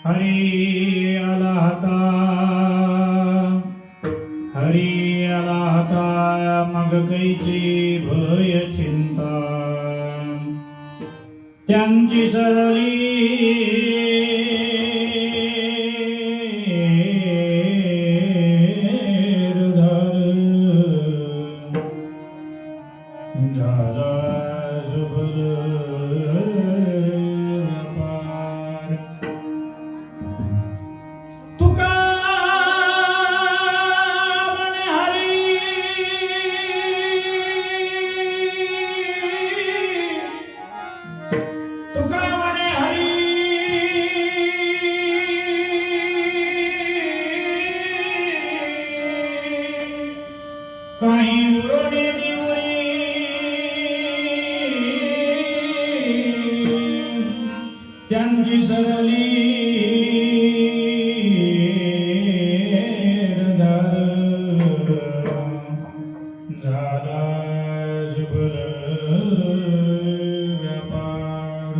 हरी आला हाता, हरी आला हाता, मग कैची भय चिंता, त्यांची सरली काही उरणे दिवरी त्यांची सरली झाला शुभल व्यापार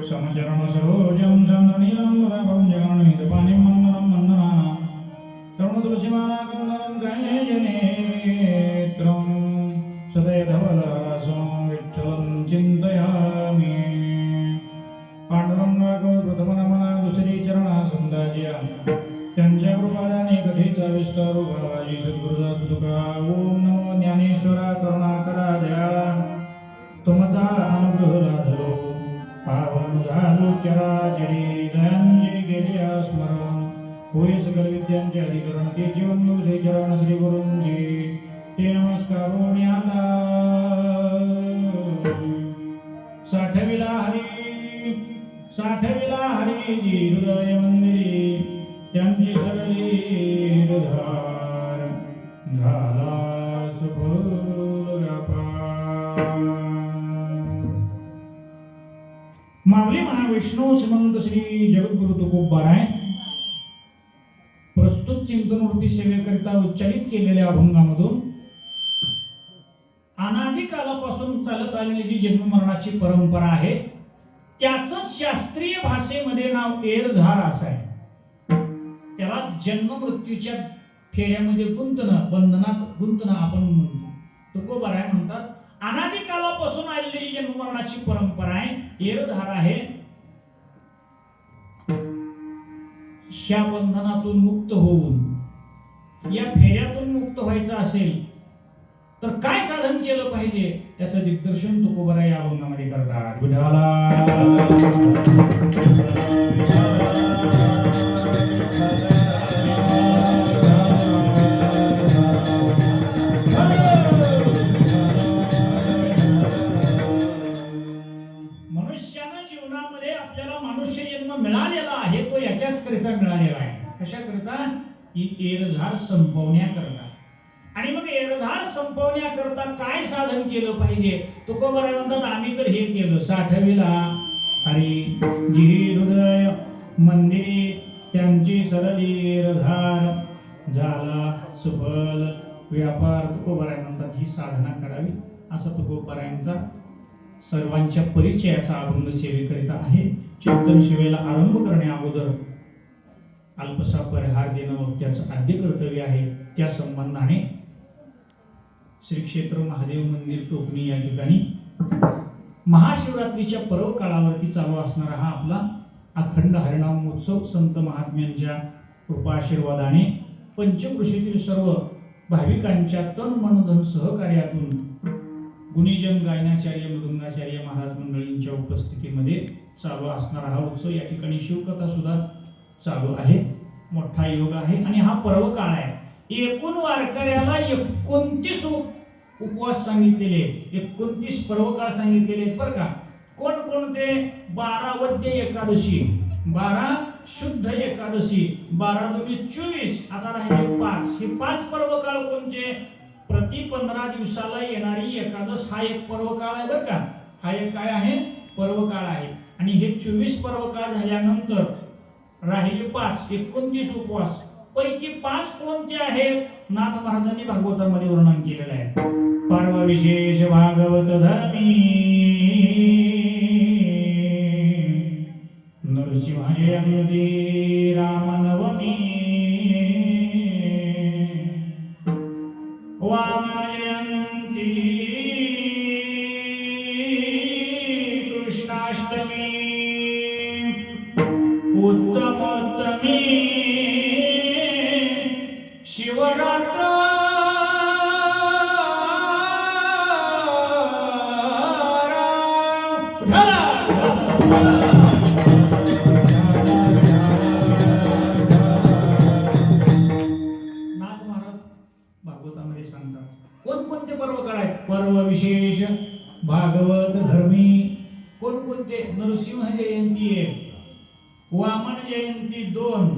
समचरण सरोजम संधनीलम मुदाभं जगन्निधपानिं मंदनं मंदना तरुण तुलसीमाला कंदनं गायजनेत्रं सदैधवलासं विठ्ठलं चिन्तयामि पांडुरंगागो प्रथमनमना दुसरी चरणा संदाजिया त्यांच्या कृपादाने कथेचा विस्तार उभाराजी सद्गुरुदास तुका ओम नमो ज्ञानेश्वरा करुणाकरा दयाळा तुमचा अनुग्रह लाधलो पावन झालो चराचरी जयांजी गेल्या स्मरण होय सकल विद्यांचे अधिकरण ते जीवन श्री चरण श्री गुरूंची ते नमस्कार आता साठविला हरीजी हृदय मंदिरी त्यांची सरली हृदयार झाला सफल व्यापार माऊली महाविष्णू श्रीमंत श्री जगद्गुरु तुकोबाराय प्रस्तुत चिंतनवृत्ती सेवेकरिता उच्चारित केलेल्या अभंगामधून अनादी कालापासून चालत आलेली जी जन्म मरणाची परंपरा आहे त्याचंच शास्त्रीय भाषेमध्ये नाव एरझार असं आहे. त्यालाच जन्म मृत्यूच्या फेऱ्यामध्ये गुंतणं बंधनात गुंतणं आपण म्हणतो. तुकोबाराय म्हणतात अनादी कालापासून आलेली जन्म मरणाची परंपरा आहे एरझार आहे. ह्या बंधनातून मुक्त होऊन या फेऱ्यातून मुक्त व्हायचं असेल तर काय साधन केलं पाहिजे त्याचं दिग्दर्शन तुकोबाराय या अभंगामध्ये करतात. विठाला मनुष्यानं जीवनामध्ये आपल्याला मनुष्य जन्म मिळालेला आहे तो याच्याच करिता मिळालेला आहे. कशा करता ही एरझार संपवण्याकरता. आणि मग एरझार संपवण्याकरता काय साधन केलं पाहिजे. तुकोबाराय म्हणतात आम्ही तर हे केलं साठविला हरी जी हृदय मंदिरी त्यांची सरली एरझार झाला सुफल व्यापार. तुकोबाराय म्हणतात ही साधना करावी असा तुकोबारायांचा सर्वांच्या परिचयाचा अभंग सेवेकरिता आहे. चिंतन सेवेला आरंभ करण्या अगोदर अल्पसा परिहार देणं मग त्याचं आद्य कर्तव्य आहे. त्या संबंधाने श्री क्षेत्र महादेव मंदिर टोकणी या ठिकाणी महाशिवरात्रीच्या पर्व काळावरती चालू असणारा हा आपला अखंड हरिनाम उत्सव संत महात्म्यांच्या कृपा आशीर्वादाने पंचकृषीतील सर्व भाविकांच्या तन मन धन सहकार्यातून गुणीजन गायनाचार्य मृदंगाचार्य महाराज मंडळींच्या उपस्थितीमध्ये चालू असणारा हा उत्सव. या ठिकाणी शिवकथा सुद्धा चालू आहे. मोठा योग आहे आणि हा पर्व काळ आहे. एकूण वारकऱ्याला 29 उपवास सांगितलेले, 29 पर्व काळ सांगितलेले बरं का. कोणकोणते? 12 वद्य एकादशी, 12 शुद्ध एकादशी, 12 दूनी 24, आता राहिले 5. हे 5 पर्व काळ कोणते? प्रति 15 दिवसाला येणारी एकादश हा एक पर्व काळ आहे बरं का. हा एक काय आहे? पर्व काळ आहे. आणि हे 24 पर्व काळ झाल्यानंतर राहिले 5, 29 उपवास पैकी 5 कोणते आहेत? नाथ महाराजांनी भागवतामध्ये वर्णन केलेलं आहे. पर्व विशेष भागवत धर्मी नरसिंह जयंती रामनवमी वामन जयंती कृष्णाष्टमी उत्तमोत्तमी शिवरात्र भागवतामध्ये सांगतात कोणकोणते पर्व काळ आहेत. पर्व विशेष भागवत धर्मी कोणकोणते? नरसिंह जयंती 1, वामन जयंती 2,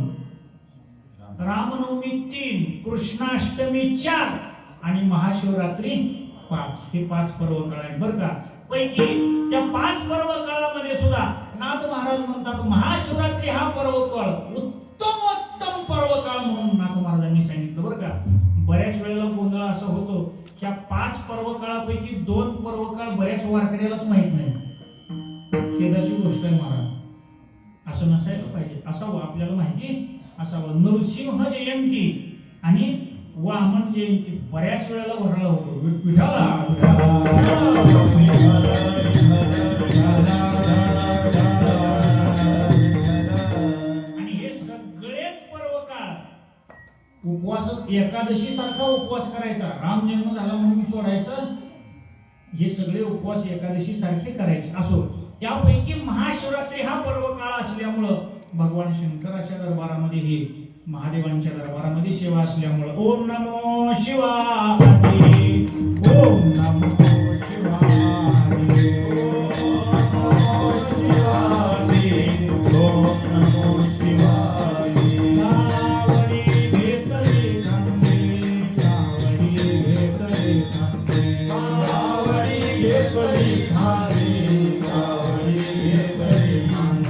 रामनवमी 3, कृष्णाष्टमी 4 आणि महाशिवरात्री 5. हे 5 पर्व काळ आहेत बरं का. पैकी त्या 5 पर्व काळामध्ये सुद्धा नाथ महाराज म्हणतात महाशिवरात्री हा पर्व काळ उत्तमोत्तम पर्व काळ म्हणून नाथ महाराजांनी सांगितलं बरं का. बऱ्याच वेळेला गोंधळ असा होतो की 5 पर्व काळापैकी 2 पर्व काळ बऱ्याच वारकऱ्यालाच माहित नाही. खेदाची गोष्ट आहे महाराज, असं नसायला पाहिजे. असावं, आपल्याला माहिती असावं. नरसिंह जयंती आणि वामन जयंती बऱ्याच वेळेला घोटाळा होतो. आणि हे सगळेच पर्व काळ उपवासच एकादशी सारखा उपवास करायचा, राम जन्म झाला म्हणून सोडायचं, हे सगळे उपवास एकादशी सारखे करायचे. असो, त्यापैकी महाशिवरात्री हा पर्व काळ असल्यामुळं भगवान शंकराच्या दरबारामध्ये हे महादेवांच्या दरबारामध्ये सेवा असल्यामुळं ओम नमो शिवाय, ओम नमो शिवाय, ओम नमो शिवाय. सावडी घेतली खांदे, सावडी घेतली खांदे, सावडी घेतली खांदे, सावडी घेतली खांदे.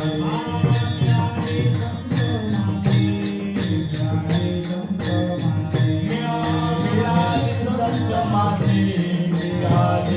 God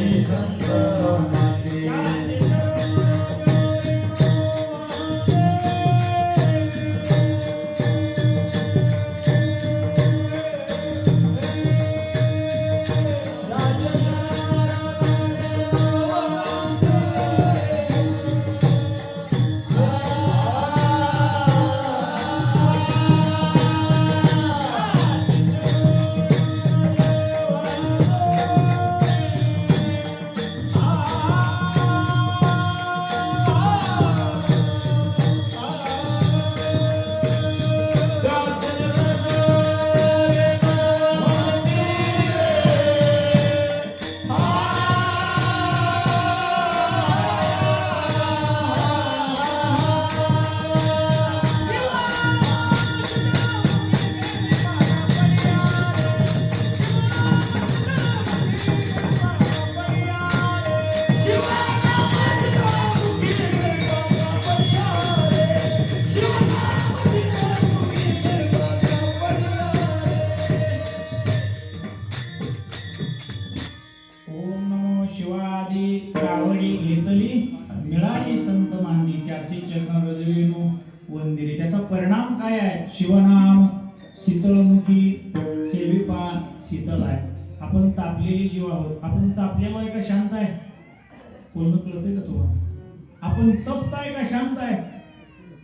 परिणाम काय आहे? शिवनाम शीतळमुखी सेविपा शीतल आहे. आपण तापलेली जीव आहोत. आपण तापलेलो आहे का शांत आहे? पूर्ण कळतंय का तुम्हाला? आपण तप्त आहे का शांत आहे?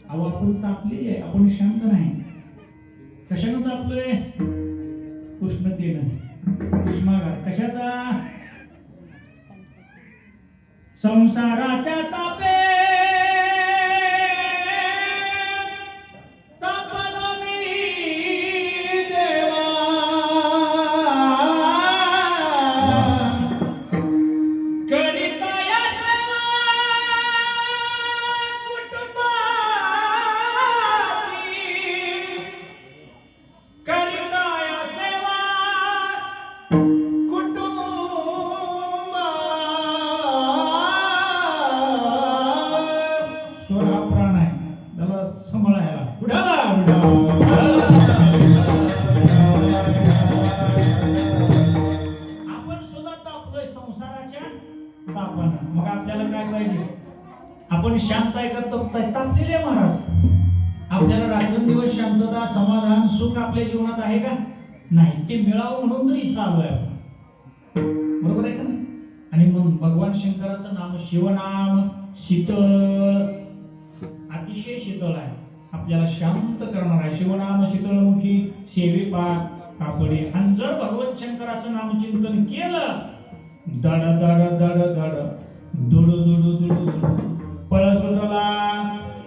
अहो आपण तापलेली आहे, आपण शांत नाही. कशानं तापलोय? उष्णतेनं. उष्माघात कशाचा? संसाराच्या तापे तापलो मी देवा, करिता या सेवा कुटुंबाची, करिता या सेवा स्वर हा प्राण आहे, त्याला सांभाळायला. उठाला आपण सुद्धा तापलोय संसाराच्या तापानं. मग आपल्याला काय पाहिजे? आपण शांत आहे का तप्त आहे? तापलेले महाराज. आपल्याला रात्रंदिवस शांतता समाधान सुख आपल्या जीवनात आहे का? नाही. ते मिळावं म्हणून तर इथं आलोय आपण. बरोबर आहे का नाही? आणि म्हणून भगवान शंकराचं नाम शिवनाम शीतळ, अतिशय शीतळ आहे, आपल्याला शांत करणार आहे. शिवनाम शीतळमुखी सेविपा कापडी. आणि जर भगवत शंकराचं नाम चिंतन केलं, दड दड दड दड दुड दुड दुड दुड पळ सुटला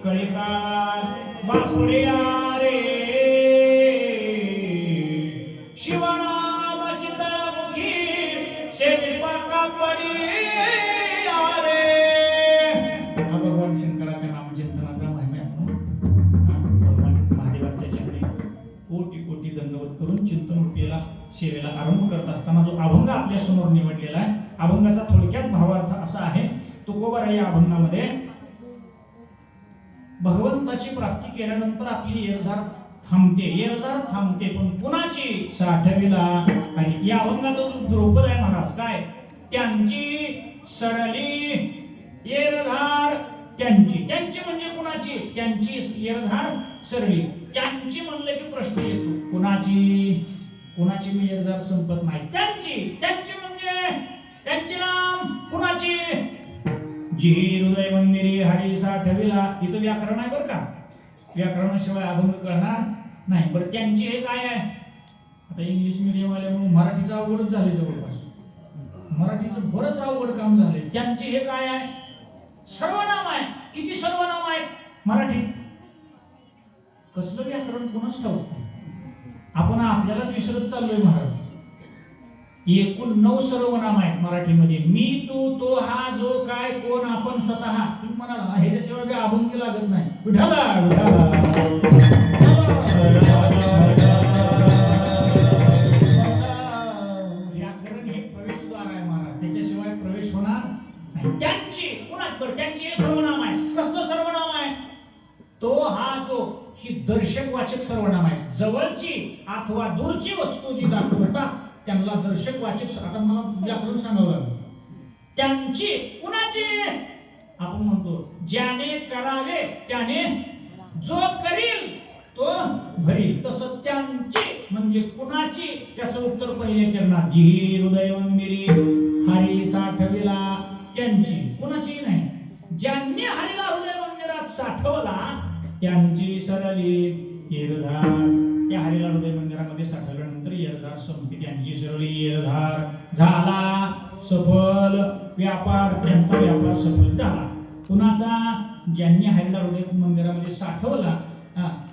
कळीकाळ बापुड्या रे. शिवनाम शीतळमुखी सेविपा कापडी रे. भगवान शंकराच्या नामचिंतनाचा महिमा भगवान महादेवाच्या चरणी कोटी कोटी दंडवत करून चिंतन केला सेवेला आरंभ करत असताना जो अभंग आपल्या समोर निवडलेला आहे, अभंगाचा थोडक्यात भावार्थ असा आहे. तुकोबार या अभंगामध्ये भगवंताची प्राप्ती केल्यानंतर आपली येरझार थांबते, पण कुणाची? साठविला. आणि या अभंगाचा जो द्रुपद आहे महाराज, काय? त्यांची सरली येरझार त्यांची. त्यांची म्हणजे कुणाची? त्यांची येरझार सरली. त्यांची म्हणलं की प्रश्न येतो, कुणाची? कुणाची मी येरझार संपत नाही. त्यांची. त्यांची म्हणजे त्यांचे नाम कुणाची? जी हृदय मंदिरी हरी साठविला. इथं व्याकरण आहे बरं का, व्याकरणाशिवाय अभंग कळणार नाही. बरं त्यांची हे काय आहे? आता इंग्लिश मीडियम आल्यामुळे मराठीचं अवघडच झाले, जवळपास मराठीचं बरंच अवघड काम झाले. त्यांची हे काय आहे? सर्वनाम आहे. किती सर्वनाम आहेत मराठीत? कसलं व्याकरण कोणाच ठाऊक. आपण आपल्यालाच विसरत चाललोय महाराज. एकूण 9 सर्वनाम आहेत मराठीमध्ये. मी, तू, तो, हा, जो, काय, कोण, आपण, स्वतः. तुम्ही म्हणाला ह्याच्याशिवाय काही अभंग लागत नाही. विठाला व्याकरण हे प्रवेशद्वार आहे महाराज, त्याच्याशिवाय प्रवेश होणार नाही. त्यांची कुणाच? बरं त्यांची हे सर्वनाम आहे. कसलं सर्वनाम आहे? तो, हा, जो ही दर्शकवाचक सर्वनाम आहे. जवळची अथवा दूरची वस्तू जी दाखवतात त्यांना दर्शकवाचक. आता मला व्याकरण सांगावं लागलं. त्यांची कुणाची? आपण म्हणतो ज्याने करावे त्याने जो करील तो भरील. तसं त्यांची म्हणजे कुणाची? त्याचं उत्तर पहिल्या चरणात. जी हृदय मंदिरी हरी साठविला. त्यांची कुणाची नाही. ज्यांनी हरीला हृदय मंदिरात साठवला त्यांची सरली येरझार. त्या हरीला हृदय मंदिरामध्ये साठवल्यानंतर येरझार संपती. त्यांची सरली येरझार झाला सफल व्यापार. त्यांचा व्यापार सफल झाला. कुणाचा? ज्यांनी हरीला हृदय मंदिरामध्ये साठवला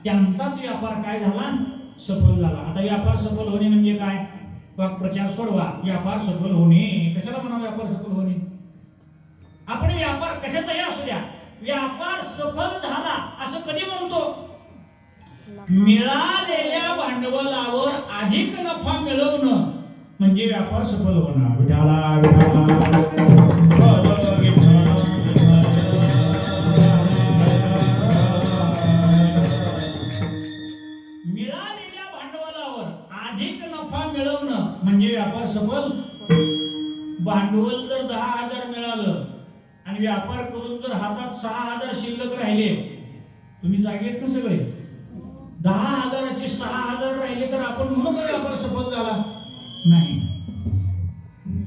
त्यांचाच व्यापार काय झाला? सफल झाला. आता व्यापार सफल होणे म्हणजे काय? प्रचार सोडवा. व्यापार सफल होणे कशाला म्हणा? व्यापार सफल होणे. आपण व्यापार कशाचाही असू द्या, व्यापार सफल झाला असं कधी म्हणतो? मिळालेल्या भांडवलावर अधिक नफा मिळवणं म्हणजे व्यापार सफल होणं. विठाला मिळालेल्या भांडवलावर अधिक नफा मिळवणं म्हणजे व्यापार सफल. भांडवल जर 10,000 मिळालं आणि व्यापार करून जर हातात 6,000 शिल्लक राहिले, तुम्ही जागेत ना सगळे? 10,000चे 6,000 राहिले तर आपण म्हणू का व्यापार सफल झाला नाही.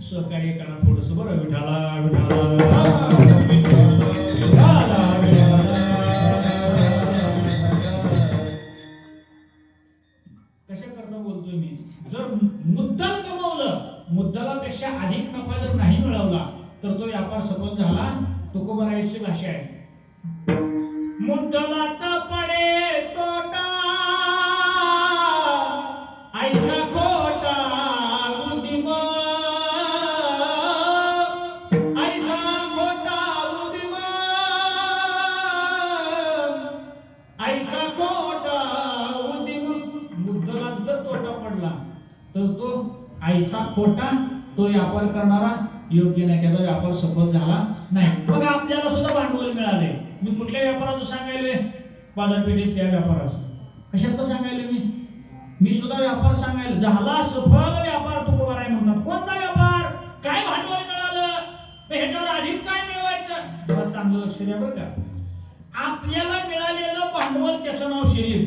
सहकार्य करा थोडस बरं. विठाला विठाला कशा करणं बोलतोय मी. जर मुद्दल कमवलं, मुद्दलापेक्षा अधिक नफा जर नाही मिळवला तर तो व्यापार सफल झाला. तुकोबारायची भाषा आहे. मुद्दलात पडे तोटा ऐसा खोटा उदिम ऐसा खोटा उदिम ऐसा खोटा उदिम. मुद्दलात जर तोटा पडला तर तो ऐसा खोटा, तो व्यापार करणारा योग्य नाही, त्याचा व्यापार सफल झाला नाही. बघा आपल्याला सुद्धा भांडवल मिळाले. मी कुठल्या व्यापाराचं सांगायलोय? बाजारपेठेत त्या व्यापाराचं. कशात सांगायलोय मी सुद्धा व्यापार सांगायला. झाला सफल व्यापार तुकोबाराय म्हणतात. कोणता व्यापार? काय भांडवल मिळालं, ह्याच्यावर अधिक काय मिळवायचं? जरा चांगलं लक्ष द्या बरं का. आपल्याला मिळालेलं भांडवल त्याचं नाव शरीर.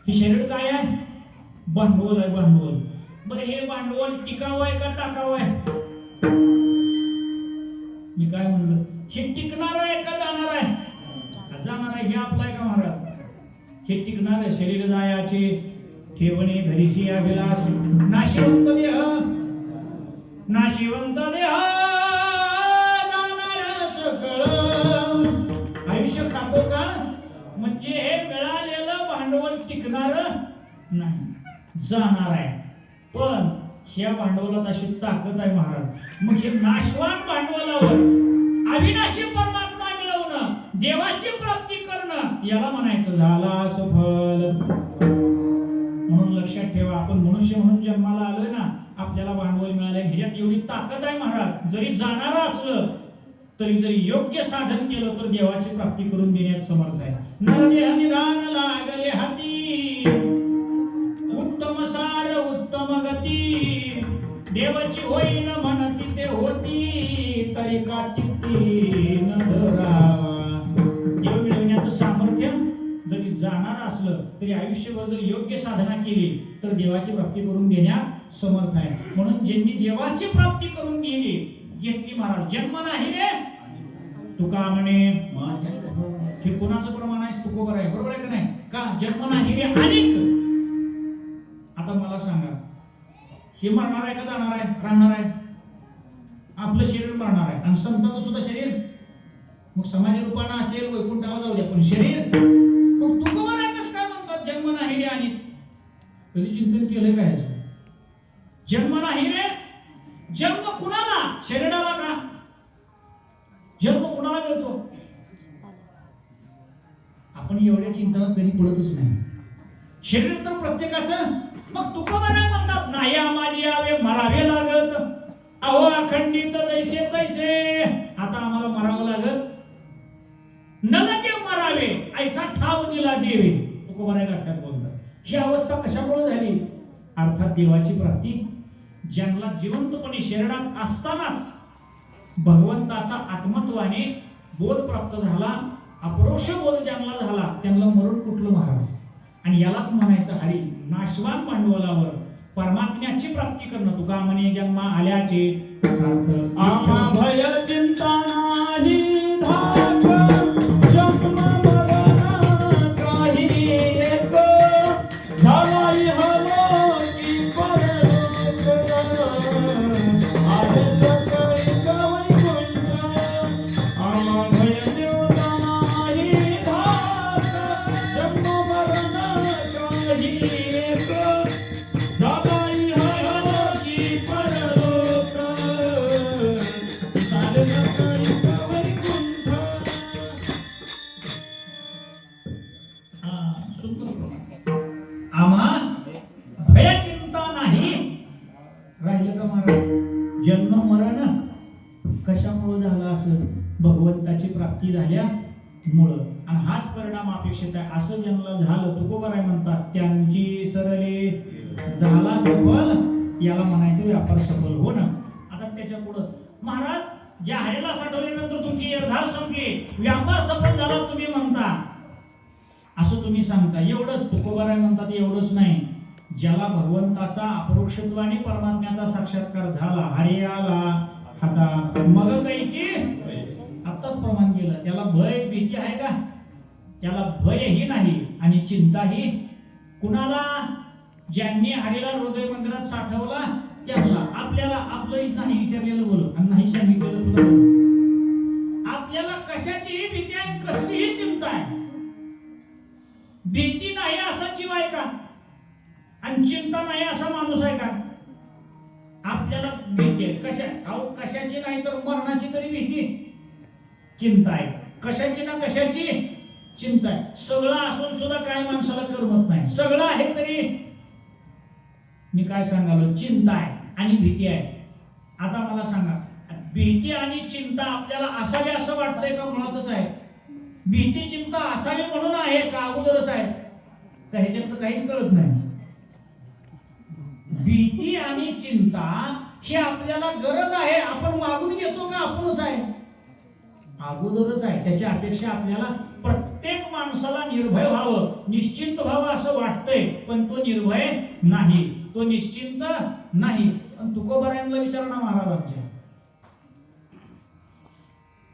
हे शरीर काय आहे? भांडवल आहे, भांडवल. बरं हे भांडवल टिकावं आहे का टाकावं आहे? मी काय म्हणलं? हे टिकणार आहे का जाणार आहे? जाणार आहे. हे आपलं आहे का महाराज? हे टिकणार आहे. शरीर जायाचे ठेवणे धरीसी अभिलाष नाशिवंत देह नाशिवंत देह जाणार सकळ. आयुष्य खातो का? म्हणजे हे मिळालेलं भांडवल टिकणार नाही, जाणार आहे. पण या भांडवलात अशी ताकद आहे महाराज. मग हे नाशवान भांडवलावर अविनाशी परमात्मा मिळवणं, देवाची प्राप्ती करणं, याला म्हणायचं झाला सफल. म्हणून लक्षात ठेवा, आपण मनुष्य म्हणून जन्माला आलोय ना, आपल्याला भांडवल मिळाले. ह्याच्यात एवढी ताकद आहे महाराज. जरी जाणारा असलं तरी जरी योग्य साधन केलं तर देवाची प्राप्ती करून देण्यात समर्थ आहे. नरदेह निदान लागले हाती, उत्तम सार उत्तम गती, देवाची होईन म्हणती ते होती, तरी का चित्ती न धरावा. देव मिळवण्याचं सामर्थ्य जरी जाणार असलं तरी आयुष्यभर जर योग्य साधना केली तर देवाची प्राप्ती करून देण्यात समर्थ आहे. म्हणून ज्यांनी देवाची प्राप्ती करून घेतली महाराज, जन्म नाही रे तुका म्हणे. हे कोणाचं प्रमाण आहे? तुकोबर आहे. बरोबर आहे का नाही? का जन्म नाही रे अनेक. आता मला सांगा, हे मरणार आहे का जाणार आहे? राहणार आहे. आपलं शरीर मरणार आहे आणि संतांचं सुद्धा शरीर. मग समाधी रूपानं असेल, वैकुंठाला जाऊ द्या, पण शरीर. मग तुकोबर आहे कसं काय म्हणतात जन्म नाही रे अनेक? कधी चिंतन केलंय का ह्याचं? जन्म नाही रे. जन्म कुणाला? शरीराला का? जन्म कुणाला मिळतो? आपण एवढ्या चिंतनात कधी पडतच नाही. शरीर तर प्रत्येकाचं. मग तुकोबाराय म्हणतात नाही आम्हाजी यावे मरावे लागत. अहो अखंडित तैसे तैसे. आता आम्हाला मरावं लागत. न लगे मरावे ऐसा ठाव दिला देवे. तुकोबाराय गाठ्यात बोलतात. ही अवस्था कशामुळे झाली? अर्थात देवाची प्राप्ती. ज्यांना जिवंतपणे शरीरात असतानाच भगवंताचा आत्मत्वाने बोध प्राप्त झाला, अपरोक्ष बोध ज्यांना झाला, त्यांना मरण कुठलं महाराज? आणि यालाच म्हणायचं हरी. नाशवान भांडवलावर परमात्म्याची प्राप्ती करणं. तुका म्हणे जन्मा आल्याचे सार्थ. आम्हा भय चिंता नाही धाक, जन्म मरण काही एक, झालाई हलो की परलोक, आहे सकळी वैकुंठ. आम्हा भय चिंता नाही धाक, जन्म मरण काही एक, झालाई हलो की परलोक, आहे सकळी वैकुंठ. आम्हा भय चिंता नाही. राहिलं का महाराज? जन्म मरण कशामुळे झालं? असं भगवंताची प्राप्ती झाल्यामुळं. आणि हाच परिणाम अपेक्षित आहे. असं ज्यांना झालं तुकोबाराय म्हणतात त्यांची सरले झाला सफल. याला म्हणायचं व्यापार सफल होणं. आता त्याच्या पुढं महाराज जाहिराला साठवल्यानंतर तुमची निर्धार संपली, व्यापार सफल झाला तुम्ही म्हणता. असं तुम्ही सांगता. एवढंच तुकोबाराय म्हणतात, एवढंच नाही. ज्याला भगवंताचा अपरोक्षत्वाने परमात्म्याचा साक्षात्कार झाला, हरी आला हाता मग कैची, आत्ताच प्रमाण केलं. त्याला भय भीती आहे का? त्याला भयही नाही आणि चिंताही. कुणाला? ज्यांनी हरीला हृदय मंदिरात साठवला त्याला. आपल्याला आपलं नाही विचारलेलं बोलू आणि नाही सांगितलेलं सुद्धा बोलू. आपल्याला कशाचीही भीती आहे, कसलीही चिंता आहे. भीती नाही असा जीव आहे का? आणि चिंता नाही असा माणूस आहे का? आपल्याला भीती आहे कशाची नाही तर मरणाची तरी भीती, चिंता आहे. कशाची ना कशाची चिंता आहे. सगळं असून सुद्धा काय माणसाला करमत नाही. सगळं आहे तरी मी काय सांगालो, चिंता आहे आणि भीती आहे. आता मला सांगा, भीती आणि चिंता आपल्याला असावी असं वाटतंय का? मुळातच आहे. भीती चिंता असावी म्हणून आहे का अगोदरच आहे का? ह्याच्यातलं काहीच कळत नाही. भीती आणि चिंता ही आपल्याला गरज आहे. आपण मागून घेतो का आपणच आहे? अगोदरच आहे. त्याची अपेक्षा आपल्याला प्रत्येक माणसाला निर्भय व्हावं, निश्चिंत व्हावं असं वाटतंय, पण तो निर्भय नाही, तो निश्चिंत नाही. तुकोबारायांना विचारा ना महाराजांच्या,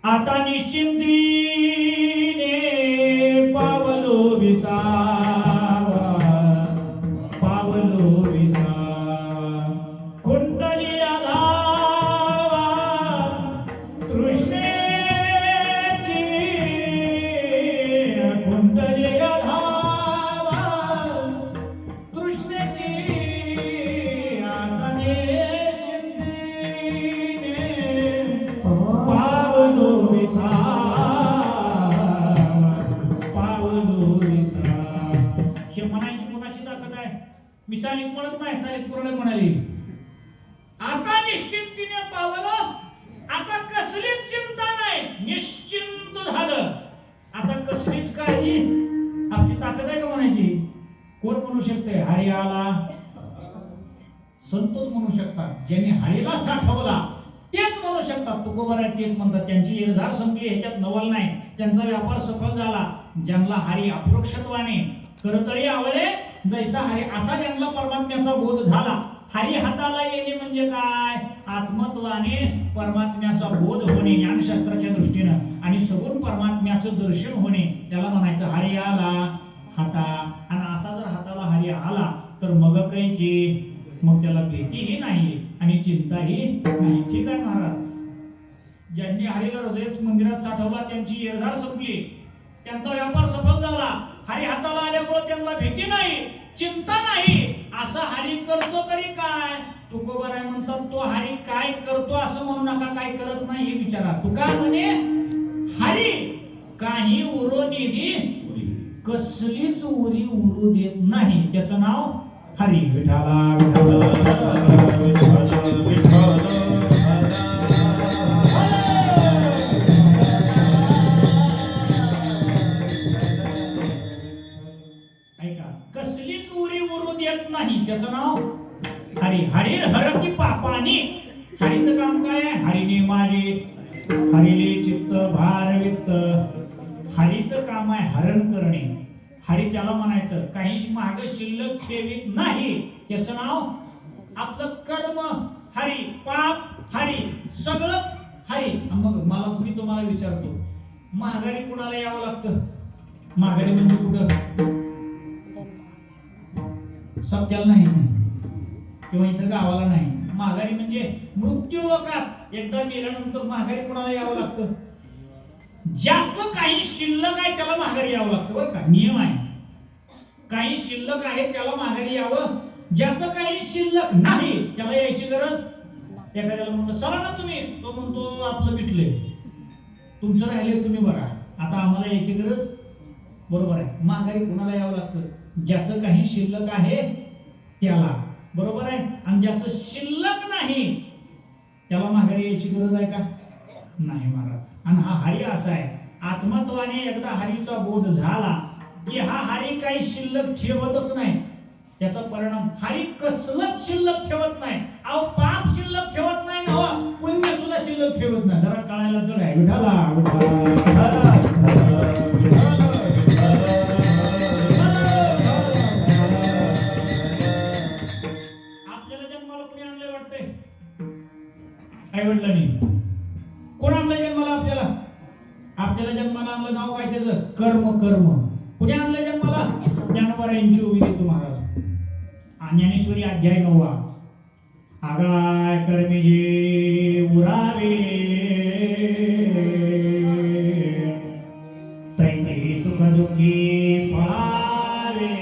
आता निश्चिंतीने पावलो विसावा, पावलो विसावा, कुंडली आधावा तृष्णेची, कुंडली आधावा तृष्णेची, आताने चिंतीने पावलो हे म्हणायची कोणाची ताकद आहे? मी चालीत म्हणत नाही, चालीत कोणाला म्हणाली. आता निश्चिंतीने पावलं, आता कसलीच चिंता नाही, निश्चिंत झालं. आता कसलीच काळजी. आपली ताकद आहे का म्हणायची? कोण म्हणू शकते? हरी आला. संतच म्हणू शकतात. ज्यांनी हरीला साठवला तेच म्हणू शकतात. तुकोबाराय तेच म्हणतात. त्यांची निर्धार संपली, ह्याच्यात नवल नाही. त्यांचा व्यापार सफल झाला. ज्यांना हरी अपरोक्षत्वाने करतळी आवळे जैसा हरी, असा ज्यांना परमात्म्याचा बोध झाला. हरी हाताला येणे म्हणजे काय? आत्मत्वाने परमात्म्याचा बोध होणे ज्ञानशास्त्राच्या दृष्टीनं आणि सगुण परमात्म्याचं दर्शन होणे, त्याला म्हणायचं हरी आला हाता. आणि असा जर हाताला हरी आला तर मग कैची, मग त्याला भीतीही नाही आणि चिंताही नाही. ठीक आहे महाराज, ज्यांनी हरीला हृदय मंदिरात साठवला त्यांची निर्धार संपली, त्यांचा व्यापार सफल झाला. हरी हाताला आल्यामुळे त्यांना भीती नाही, चिंता नाही. असं हरी करतो तरी काय? तुकोबाराय म्हणतात, तो हरी काय करतो असं म्हणू नका, काय करत नाही हे विचारा. तुका म्हणे हरी काही उरो निधी, कसलीच उरी उरू देत नाही, त्याचं नाव हरी. विठाला विठाला विठाला विठाला. ऐका, कसलीच उरी उरू देत नाही, त्याचं नाव हरी. हरी हरती पापानी. हरीचं काम काय आहे? हरीने माझे हरीले चित्त भारवित्त. हरीचं काम आहे हरण करणे. हरी त्याला म्हणायचं काही माग शिल्लक ठेवीत नाही, त्याचं नाव आपलं कर्म हरी, पाप हरी, सगळंच हरी. मग मी तुम्हाला विचारतो, माघारी कुणाला यावं लागतं? माघारी म्हणजे कुठं? सत्याला नाही किंवा इथं गावाला नाही. माघारी म्हणजे मृत्यू लोकात एकदा मेल्यानंतर माघारी कुणाला यावं लागतं? ज्याचं काही शिल्लक आहे त्याला माघारी यावं लागतं, बरं का? नियम आहे. काही शिल्लक आहे त्याला माघारी यावं. ज्याचं काही शिल्लक नाही त्याला यायची गरज. एखाद्याला म्हणतो चला ना तुम्ही, तो म्हणतो आपलं मिटलंय, तुमचं राहिले तुम्ही बघा, आता आम्हाला यायची गरज. बरोबर आहे. माघारी कुणाला यावं लागतं? ज्याचं काही शिल्लक आहे त्याला. बरोबर आहे. आणि ज्याचं शिल्लक नाही त्याला माघारी यायची गरज आहे का? नाही महाराज. आणि हा हरी असा आहे, आत्मत्वाने एकदा हरीचा बोध झाला की हा हरी काही शिल्लक ठेवतच नाही. त्याचा परिणाम हरी कसलंच शिल्लक ठेवत नाही. अहो पाप शिल्लक ठेवत नाही ना, पुण्य सुद्धा शिल्लक ठेवत नाही. जरा कळायला जड आहे. विठाला विठाला. वडिलांनी. कोण आणलं जन्माला आपल्याला? आपल्याला जन्माला आणलं, नाव काय त्याचं? कर्म. कर्म कुणी आणलं जन्माला? ज्ञानोबारायांची ओवी देतो महाराज. ज्ञानेश्वरी अध्याय 9. आगाय कर्मी जे उरावे तैते सुख दुःखी फळावे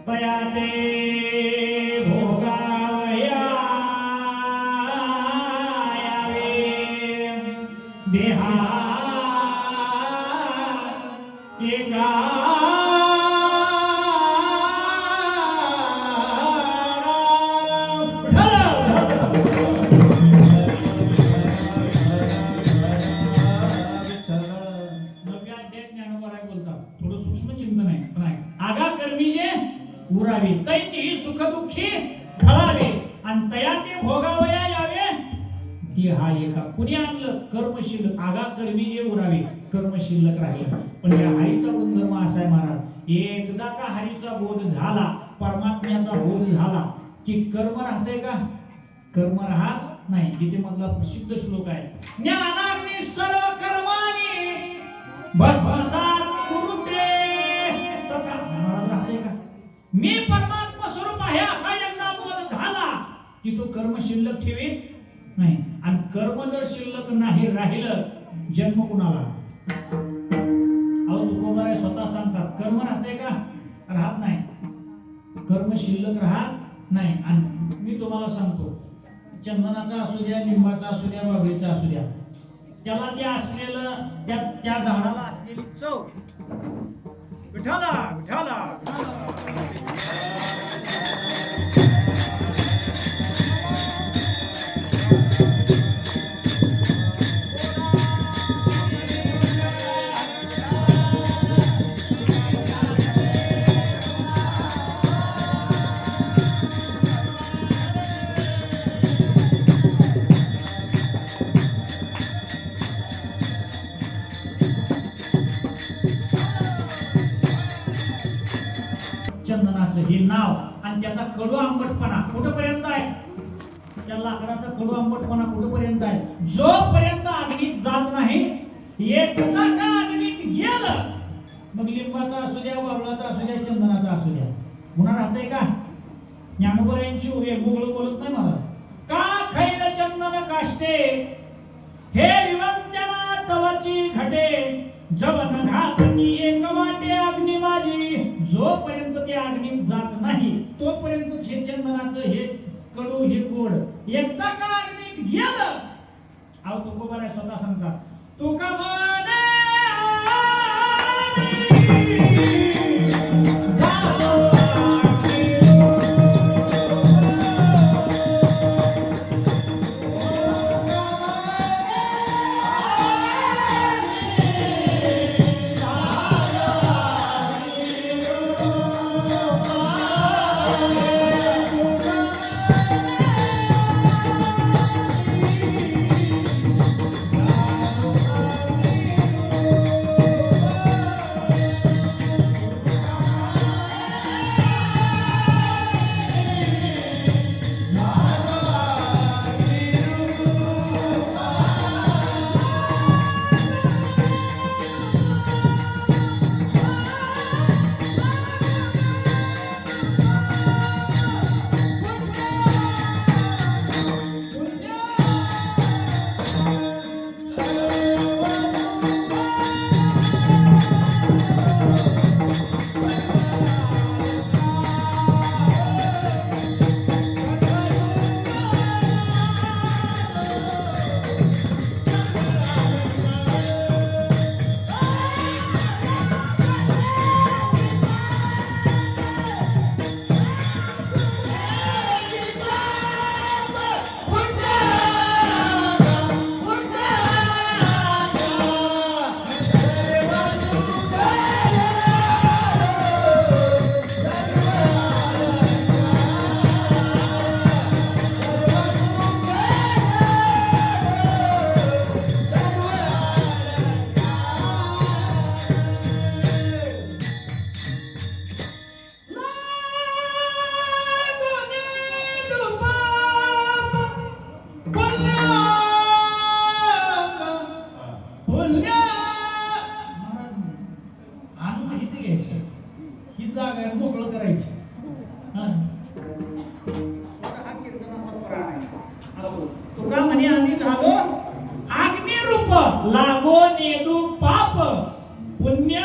तया ते भोगावया देहा एका उरावे तैती सुख दुःखी फळावे आणि तया ते भोगावया यावे ते हा एका. कुणी आणलं? कर्मशील. आगा कर्मी जे उरावे, कर्म शिल्लक राहील. पण या हरीचा गुणधर्म असा आहे महाराज, एकदा का हरीचा बोध झाला, परमात्म्याचा बोध झाला की कर्म राहते का? कर्म राहत नाही. गीतेमधला प्रसिद्ध श्लोक आहे, ज्ञानाग्नी सर्व कर्माणी भस्मसात कुरुते तथा. राहते का? मी परमात्मा स्वरूप आहे असा एकदा बोध झाला की तो कर्म शिल्लक ठेवीत नाही. आणि कर्म जर शिल्लक नाही राहिलं, जन्म कुणाला? अहो तुकोबाराय स्वतः सांगतात, कर्म राहते का? राहत नाही. कर्म शिल्लक राहत नाही. आणि मी तुम्हाला सांगतो, चंदनाचा असू द्या, लिंबाचा असू द्या, बाबळीचा असू द्या, त्याला ते असलेलं त्या झाडाला असलेली चव, विठाला विठाला चंदनाचं हे नाव आणि त्याचा कडू आंबटपणा कुठपर्यंत आहे? त्या लाकडाचा कडू आंबटपणा कुठपर्यंत आहे? जोपर्यंत अग्नीत जात नाही, एकदा का अग्नीत गेलं, मग लिंबाचा असू द्या, बाबळाचा असू द्या, चंदनाचा असू द्या, पुन्हा राहतंय का? ज्ञानोबारायांची वेगवेगळं बोलत नाही मला. का खैल चंदन काष्टे हे विवंचना तवाची घटे जवन घातली एक वाटे अग्नी माझी. जोपर्यंत ते अग्नीत जात नाही तोपर्यंत हे चंदनाचं हे कडू हे गोड. एकदा का अग्नीत गेलं, अहो तुकोबाराय स्वतः सांगतात, तुका म्हणे इथे घ्यायचं, ही जागा आहे मोकळं करायची. हा कीर्तनाचा पराण आहे. असो तुका म्हणे आम्ही झालो अग्निरूप, लागो नेदू पाप पुण्य.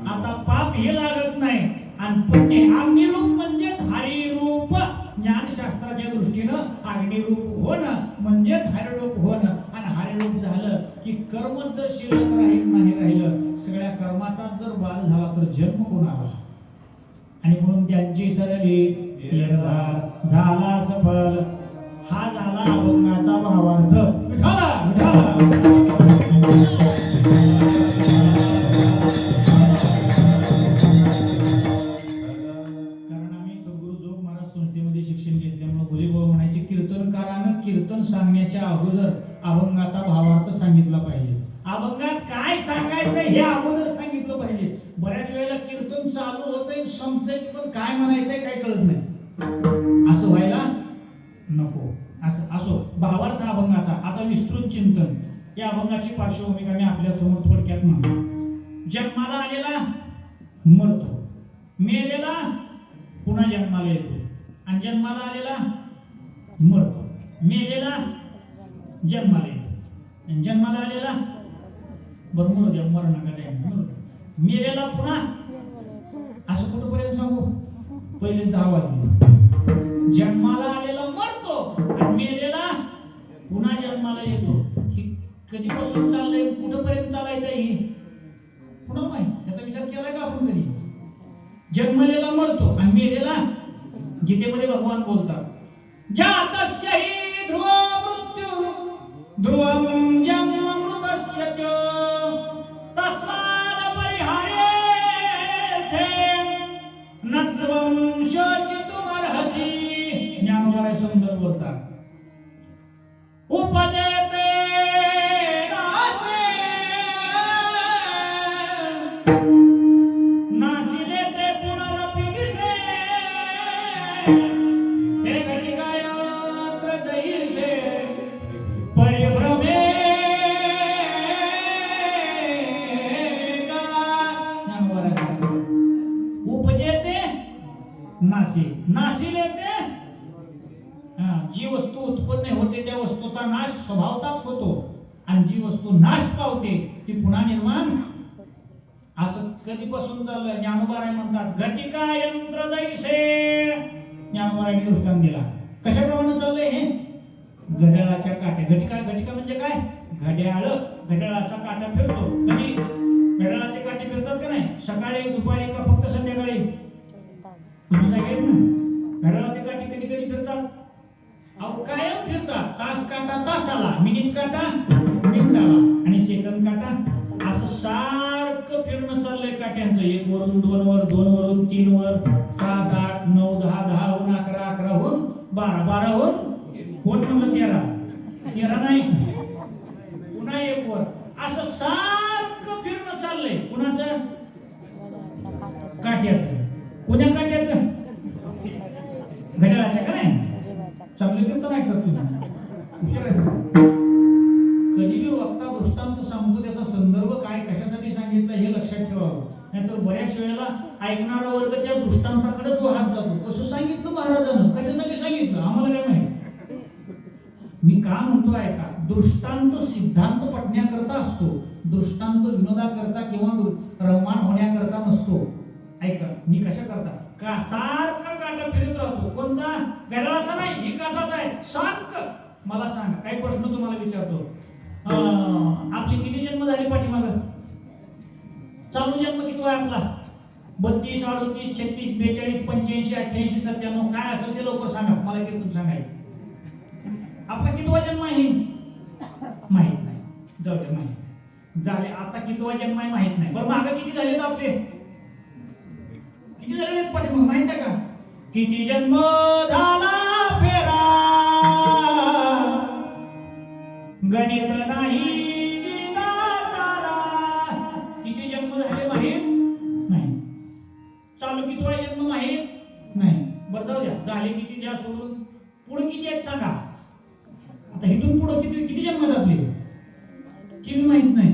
आता पाप हे लागत नाही आणि पुण्य अग्निरूप म्हणजेच हरिरूप. ज्ञानशास्त्राच्या दृष्टीनं अग्निरूप होणं म्हणजेच हरिरूप होणं. आणि हरिरूप झालं की कर्म जर शिल्लक नाही राहिलं, सगळ्या कर्माचा जर बाल झाला तर जन्म कोणाला. आणि म्हणून त्यांची सरली निर्धार झाला सफल. हा झाला अभंगाचा भावार्थ. विठाला विठाला. शिक्षण घेतल्यामुळे भोलेभाऊ म्हणायचे कीर्तनकारानं कीर्तन सांगण्याच्या अगोदर अभंगाचा भावार्थ सांगितला पाहिजे. अभंगात काय सांगायचं हे अगोदर सांगितलं पाहिजे. बऱ्याच वेळेला कीर्तन चालू होतंय संपतंय पण काय म्हणायचंय काय कळत नाही. असं व्हायला नको. असो भावार्थ अभंगाचा आता विस्तृत चिंतन. या अभंगाची पार्श्वभूमिका मी आपल्या समोर थोडक्यात म्हणतो. जन्माला आलेला मरतो, मेलेला पुन्हा जन्माला येतो, आणि जन्माला आलेला मरतो, मेलेला जन्माला येतो, जन्माला आलेला बरं मरू द्या, मरण नका, मेलेला पुन्हा. असं कुठपर्यंत सांगू? पहिले 10 वाजले. जन्माला आलेला मरतो आणि मेलेला पुन्हा जन्माला येतो. ही कधीपासून चाललंय, कुठपर्यंत चालायचं ही पुन्हा माहिती. याचा विचार केला का आपण कधी? जन्मलेला मरतो आणि मेलेला. गीतेमध्ये भगवान बोलतात जातस्य हि ध्रुव मृत्यु ध्रुवं जन्म मृतस्य च तस्मात् परिहारेथे न त्वं शोचितुमर्हसि. ज्ञानोबा सुंदर बोलतात उपजेते नासिले ते पुनरपि दिसे हे घटिकायत्र जैसे परिभ्रमे उपजेते नासी नासिले ते. जी वस्तू उत्पन्न होते त्या वस्तूचा नाश स्वभावताच होतो आणि जी वस्तू नाश पावते ती पुन्हा निर्माण. असं कधीपासून चाललंय? ज्ञानोबा म्हणतात घटिका यंत्र दैसे. ज्ञानोबाने दृष्टांत दिला. कशाप्रमाणे चाललंय हे? घड्याळाच्या काट्या. घटिका म्हणजे काय? घड्याळ. घड्याळाचा काटा फिरतो. कधी घड्याळाचे काटे फिरतात का नाही? सकाळी, दुपारी का फक्त संध्याकाळी? घड्याळाचे काटे कधी कधी फिरतात, अहो कायम फिरतात. तास काटा तासाला, मिनिट काटा मिनिटाला आणि सेकंद काटा असं सारखं फिरणं चाललंय काट्यांचं. 1 वरून 2 वर, 2 वरून 3 वर, 7 8 9 10 10 वरून 11 11 वरून 12 12 वरून कोण म्हणलं 13 13 नाही पुन्हा 1 वर. असं सारखं फिरणं चाललंय. कुणाचं? काट्याचं. कोण्या काट्याचं? घड्याळाच्या का नाही? चांगले कीर्तन ऐकतात तुम्ही. कधी बी वक्ता दृष्टांत सांगतो त्याचा संदर्भ काय, कशासाठी सांगितलं हे लक्षात ठेवावं. नाहीतर बऱ्याच वेळेला ऐकणारा वर्ग त्या दृष्टांताकडेच वाहत जातो. कसं सांगितलं महाराजांनं, कशासाठी सांगितलं आम्हाला काय माहिती. मी का म्हणतो ऐका, दृष्टांत सिद्धांत पटण्याकरता असतो, दृष्टांत विनोदाकरता किंवा रममाण होण्याकरता नसतो. ऐका मी कशा करता का सारखं काटा फिरत राहतो. कोणता? घड्याळाचा नाही, ही काटाचा आहे. सारखं मला सांगा, काही प्रश्न तुम्हाला विचारतो. आपले किती जन्म झाले पाठीमागं? चालू जन्म किती आहे आपला? 32 38 36 42 85 88 97 काय असेल ते लवकर सांगा मला. कीर्तन सांगायचं. आपला कितवा जन्म आहे माहित नाही, जाऊ दे माहित झाले. आता कितवा जन्म आहे माहित नाही. बरं मागं किती झाले आपले? किती झाले पाठीमागं माहित आहे का? किती जन्म झाला फेरा गणित नाही जिना तारा. किती जन्म झाले माहित नाही. चालू कितवा जन्म माहित नाही. बरं जाऊ द्या, झाले किती द्या सोडून. पुढे किती आहेत सांगा. आता इथून पुढे किती जन्म आहेत आपले किती माहित नाही.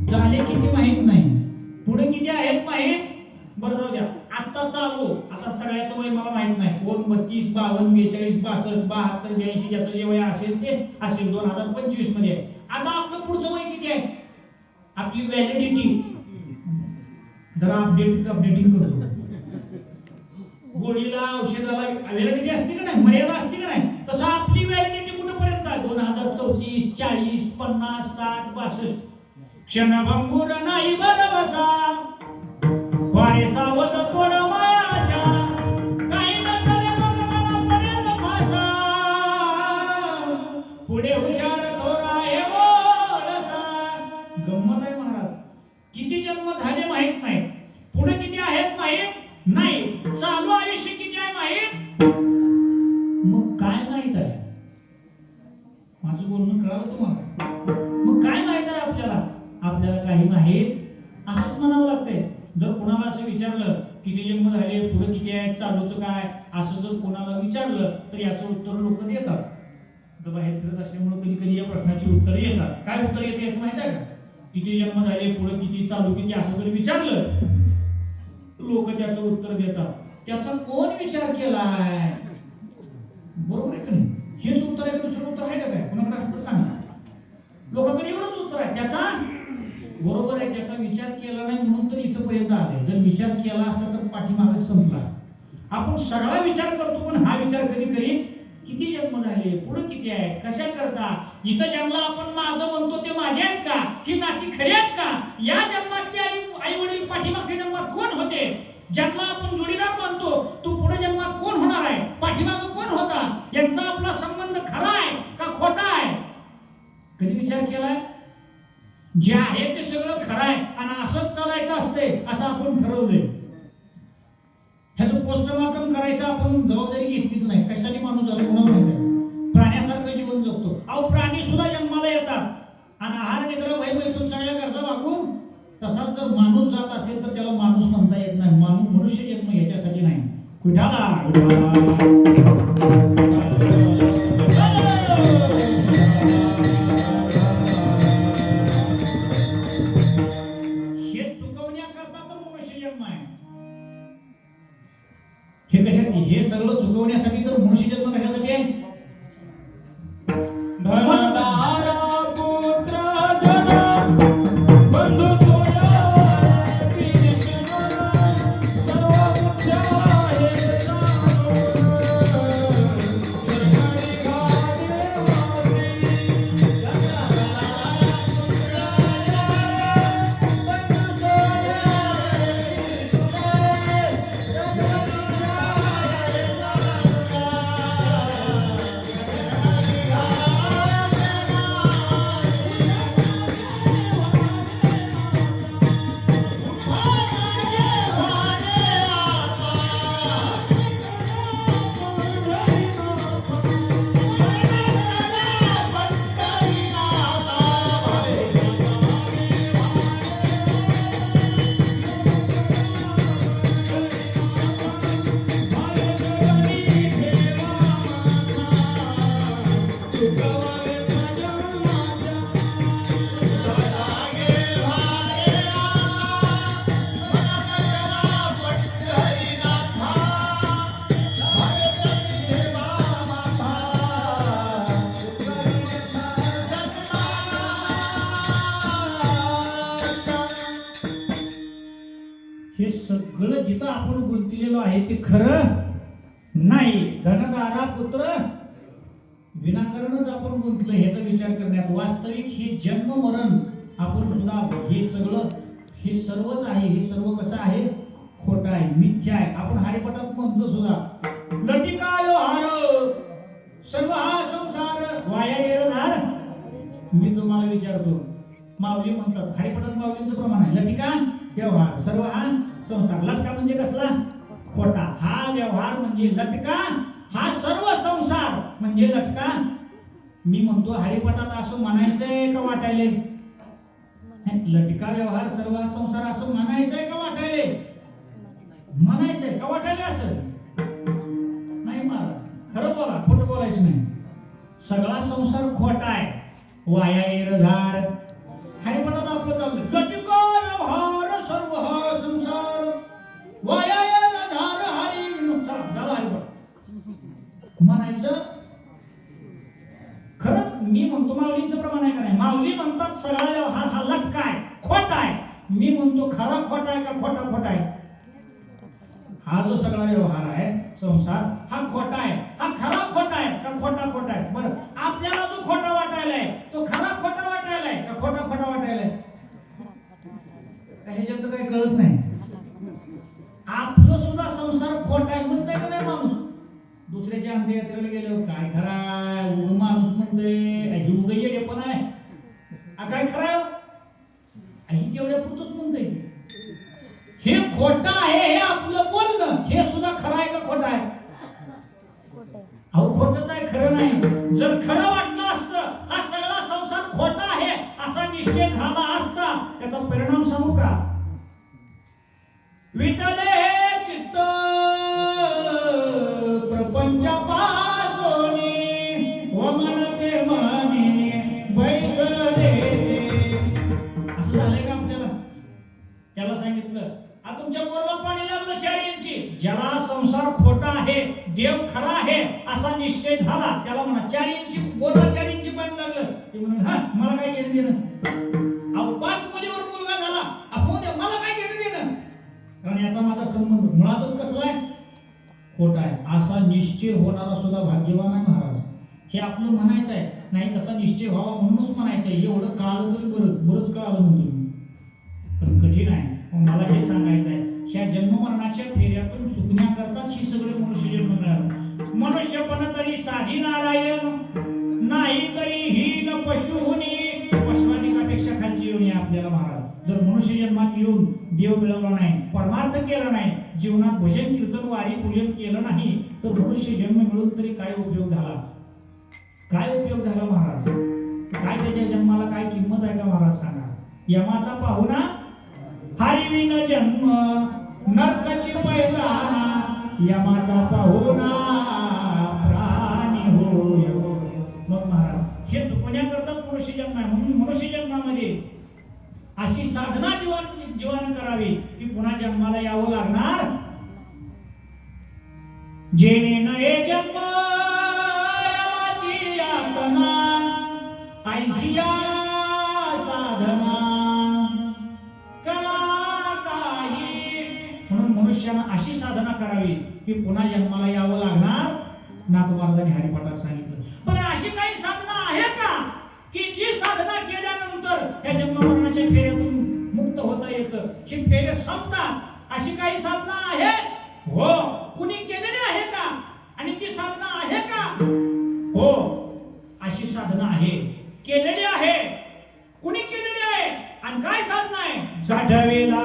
झाले किती माहित नाही. पुढे किती आहेत चालू, आता सगळ्याचं वय मला माहित नाही, कोण 32, 52, 42, 62, 72, 82 ज्याचं जे वय असेल ते असेल 2025 मध्ये. आता आपलं पुढचं वय किती आहे? आपली व्हॅलिडिटी जरा अपडेटिंग करतो. गोळीला औषधाला व्हॅलिडिटी असते का नाही, मर्यादा असते का नाही, तसं आपली व्हॅलिडिटी कुठपर्यंत आहे? 2034, 40, 50, 60, 62. क्षणभंगुर नाही बरबसा वारे सावध कोण मायाच्या, काही न चले मग मला पडेल फासा, पुढे हुशार थोरा हे ओळसा. गंमत आहे महाराज, किती जन्म झाले माहित नाही, पुढे किती आहेत माहित नाही, चालू आयुष्य किती आहे माहित. मग काय माहित आहे? माझं बोलणं कळालं तुम्हाला? मग काय माहित आहे आपल्याला? आपल्याला काही माहित असंच म्हणावं लागतंय. जर कोणाला असं विचारलं किती जन्म झाले, पुढे किती आहे, चालूचं काय, असं जर कोणाला विचारलं तर याचं उत्तर लोक देतात. तर बाहेर फिरत असल्यामुळे कधी कधी या प्रश्नाची उत्तर येतात. काय उत्तर येते याचं माहित आहे का? किती जन्म झाले, पुढे किती, चालू किती, असं जर विचारलं लोक त्याचं उत्तर देतात. त्याचा कोण विचार केलाय? बरोबर आहे का नाही? हेच उत्तर आहे, दुसरं उत्तर आहे का काय? कोणाकडे उत्तर सांगा. लोकांकडे एवढंच उत्तर आहे त्याचा. बरोबर आहे, त्याचा विचार केला नाही म्हणून तर इथपर्यंत आले. जर विचार केला असता तर पाठीमागे संपला असता. आपण सगळा विचार करतो, पण हा विचार कधी करीन किती जन्म झाले, पुढे किती आहे, कशा करता, इथं जन्मला आपण माझं म्हणतो ते माझे आहेत का, ही नाती खरी आहेत का, या जन्मातले आई वडील पाठीमागच्या जन्मात कोण होते, जन्म आपण जोडीदार म्हणतो, तू पुढे जन्मात कोण होणार आहे, पाठीमाग कोण होता, यांचा आपला संबंध खरा आहे का खोटा आहे, कधी विचार केलाय? जे आहे ते सगळं खरं आहे आणि असंच चालायचं असते असं आपण ठरवलंय. ह्याचं पोस्टमॉर्टम करायचं आपण जबाबदारी घेतलीच नाही. कशासाठी माणूस झाला कोणाला माहिती आहे? प्राण्यासारखं जीवन जगतो. अहो प्राणी सुद्धा जन्माला येतात आणि आहार निद्रा भयभीतून सगळ्या गरजा भागून. तसाच जर माणूस जात असेल तर त्याला माणूस म्हणता येत नाही. मनुष्य जन्म ह्याच्यासाठी नाही. कुठाला हे कशासाठी? हे सगळं चुकवण्यासाठी तर मनुष्य जन्म कशासाठी आहे? हे सगळं जिथं आपण गुंतलेलो आहे ते खरं नाही. धनदारा पुत्र विनाकारणच आपण गुंतलो ह्याचा विचार करण्यात. वास्तविक हे जन्म मरण आपण सुद्धा हे सगळं हे सर्वच आहे. हे सर्व कसं आहे? खोटं आहे, मिथ्या आहे. आपण हरिपटात म्हणतो सुद्धा लटिका व्यवहार सर्व हा संसार वाया येरधार. मी तुम्हाला विचारतो, माऊली म्हणतात हरिपटात माऊलींचं प्रमाण आहे लटिका व्यवहार सर्व हा संसार. लटका म्हणजे कसला? खोटा. हा व्यवहार म्हणजे लटका, हा सर्व संसार म्हणजे लटका. मी म्हणतो हरिपटात असं म्हणायचंय का वाटायले? लटका व्यवहार सर्व संसार असं म्हणायचंय का वाटायले? म्हणायचंय का वाटायले? असं नाही महाराज, खरं बोला, खोटं बोलायचं नाही. सगळा संसार खोटा आहे, वाया येरधार. हरिपटात आपलं चाललं लटिका व्यवहार सर्व हा संसार वाया येरधार. माऊली म्हणतात सगळा व्यवहार हा लटका आहे, खोटा आहे. मी म्हणतो खरा खोटा आहे का खोटा खोटा आहे? हा जो सगळा व्यवहार आहे संसार हा खोटा आहे, हा खरा खोटा आहे का खोटा खोटा आहे? बरं, आपल्याला जो खोटा वाटायलाय तो खरा खोटा वाटायलाय का खोटा खोटा वाटायलाय? ह्याच्यात काही कळत नाही. आपलं सुद्धा संसार खोटा आहे म्हणताय का नाही माणूस? दुसऱ्याच्या अंत्ययात्रेला गेल्यावर काय खराय उग माणूस म्हणतोय उग येडे पण आहे काय खराय आणि तेवढ्या पुरतच म्हणतोय. हे खोटं आहे, हे आपलं बोलणं हे सुद्धा खरं आहे का खोटं आहे? अहो खोटंच आहे, खरं नाही. जर खरं वाटलं असतं हा सगळा संसार खोटा आहे असा निश्चय झाला असता त्याचा परिणाम सांगू का? विटले चित्त प्रपंचापासोनी व मनते मनी बैसलेसे. असं झालंय का आपल्याला? त्याला सांगितलं आ तुमच्या पोराला पाणी लागलं 4 इंची. ज्याला संसार खोटा आहे देव खरा आहे असा निश्चय झाला त्याला म्हणा 4 इंची पोराला 4 इंची पाणी लागलं. ते म्हणून हा मला काय घेणं देणं? अहो 5 मुलीवर मुलगा झाला आपण मला काय घेणं देणं? कारण याचा माझा संबंध मुळातच कसला आहे? खोटा आहे. असा निश्चय होणारा सुद्धा भाग्यवान आहे महाराज. हे आपलं म्हणायचं आहे. नाही तसा निश्चय व्हावा म्हणूनच म्हणायचं आहे. एवढं कळालं तरी बरंच कळालं म्हणतो मी, पण कठीण आहे. मला हे सांगायचं आहे ह्या जन्ममरणाच्या फेऱ्यातून चुकण्याकरताच ही सगळे मनुष्य जन्म मिळाला. मनुष्यपण तरी साधी नारायण नाही तरी हीन पशुहुनी. पशुआधिकापेक्षा खालची येऊन आपल्याला महाराज. जर मनुष्य जन्मात येऊन देव मिळवला नाही, परमार्थ केला नाही, जीवनात भजन कीर्तन वारी पूजन केलं नाही तर मनुष्य जन्म मिळून तरी काय उपयोग झाला? काय उपयोग झाला महाराज? काय त्याच्या जन्माला काय किंमत आहे का महाराज सांगा? यमाचा पाहुणा हरिविन जन्म नरकाची पैराणा. यमाचा पाहुणा प्राणी होय. मग महाराज हे चुकण्याकरताच मनुष्य जन्म आहे. म्हणून मनुष्य जन्मामध्ये अशी साधना जीवन करावी की पुन्हा जन्माला यावं लागणार. जेणे नये जन्म यमाची यातना ऐसिया साधना करा काही. म्हणून मनुष्यानं अशी साधना करावी की पुन्हा जन्माला यावं लागणार. नाथ महाराजांनी हरिपाठात सांगितलं. पण अशी काही साधना आहे का की जी साधना केल्यानंतर त्या जन्ममरणाच्या फेऱ्यातून मुक्त होता येतं? ही फेरे संपतात. अशी काही साधना आहे? हो. कुणी केलेली आहे का? आणि ती साधना आहे का? हो, अशी साधना आहे, केलेली आहे. कुणी केलेली आहे आणि काय साधना आहे? साधवेला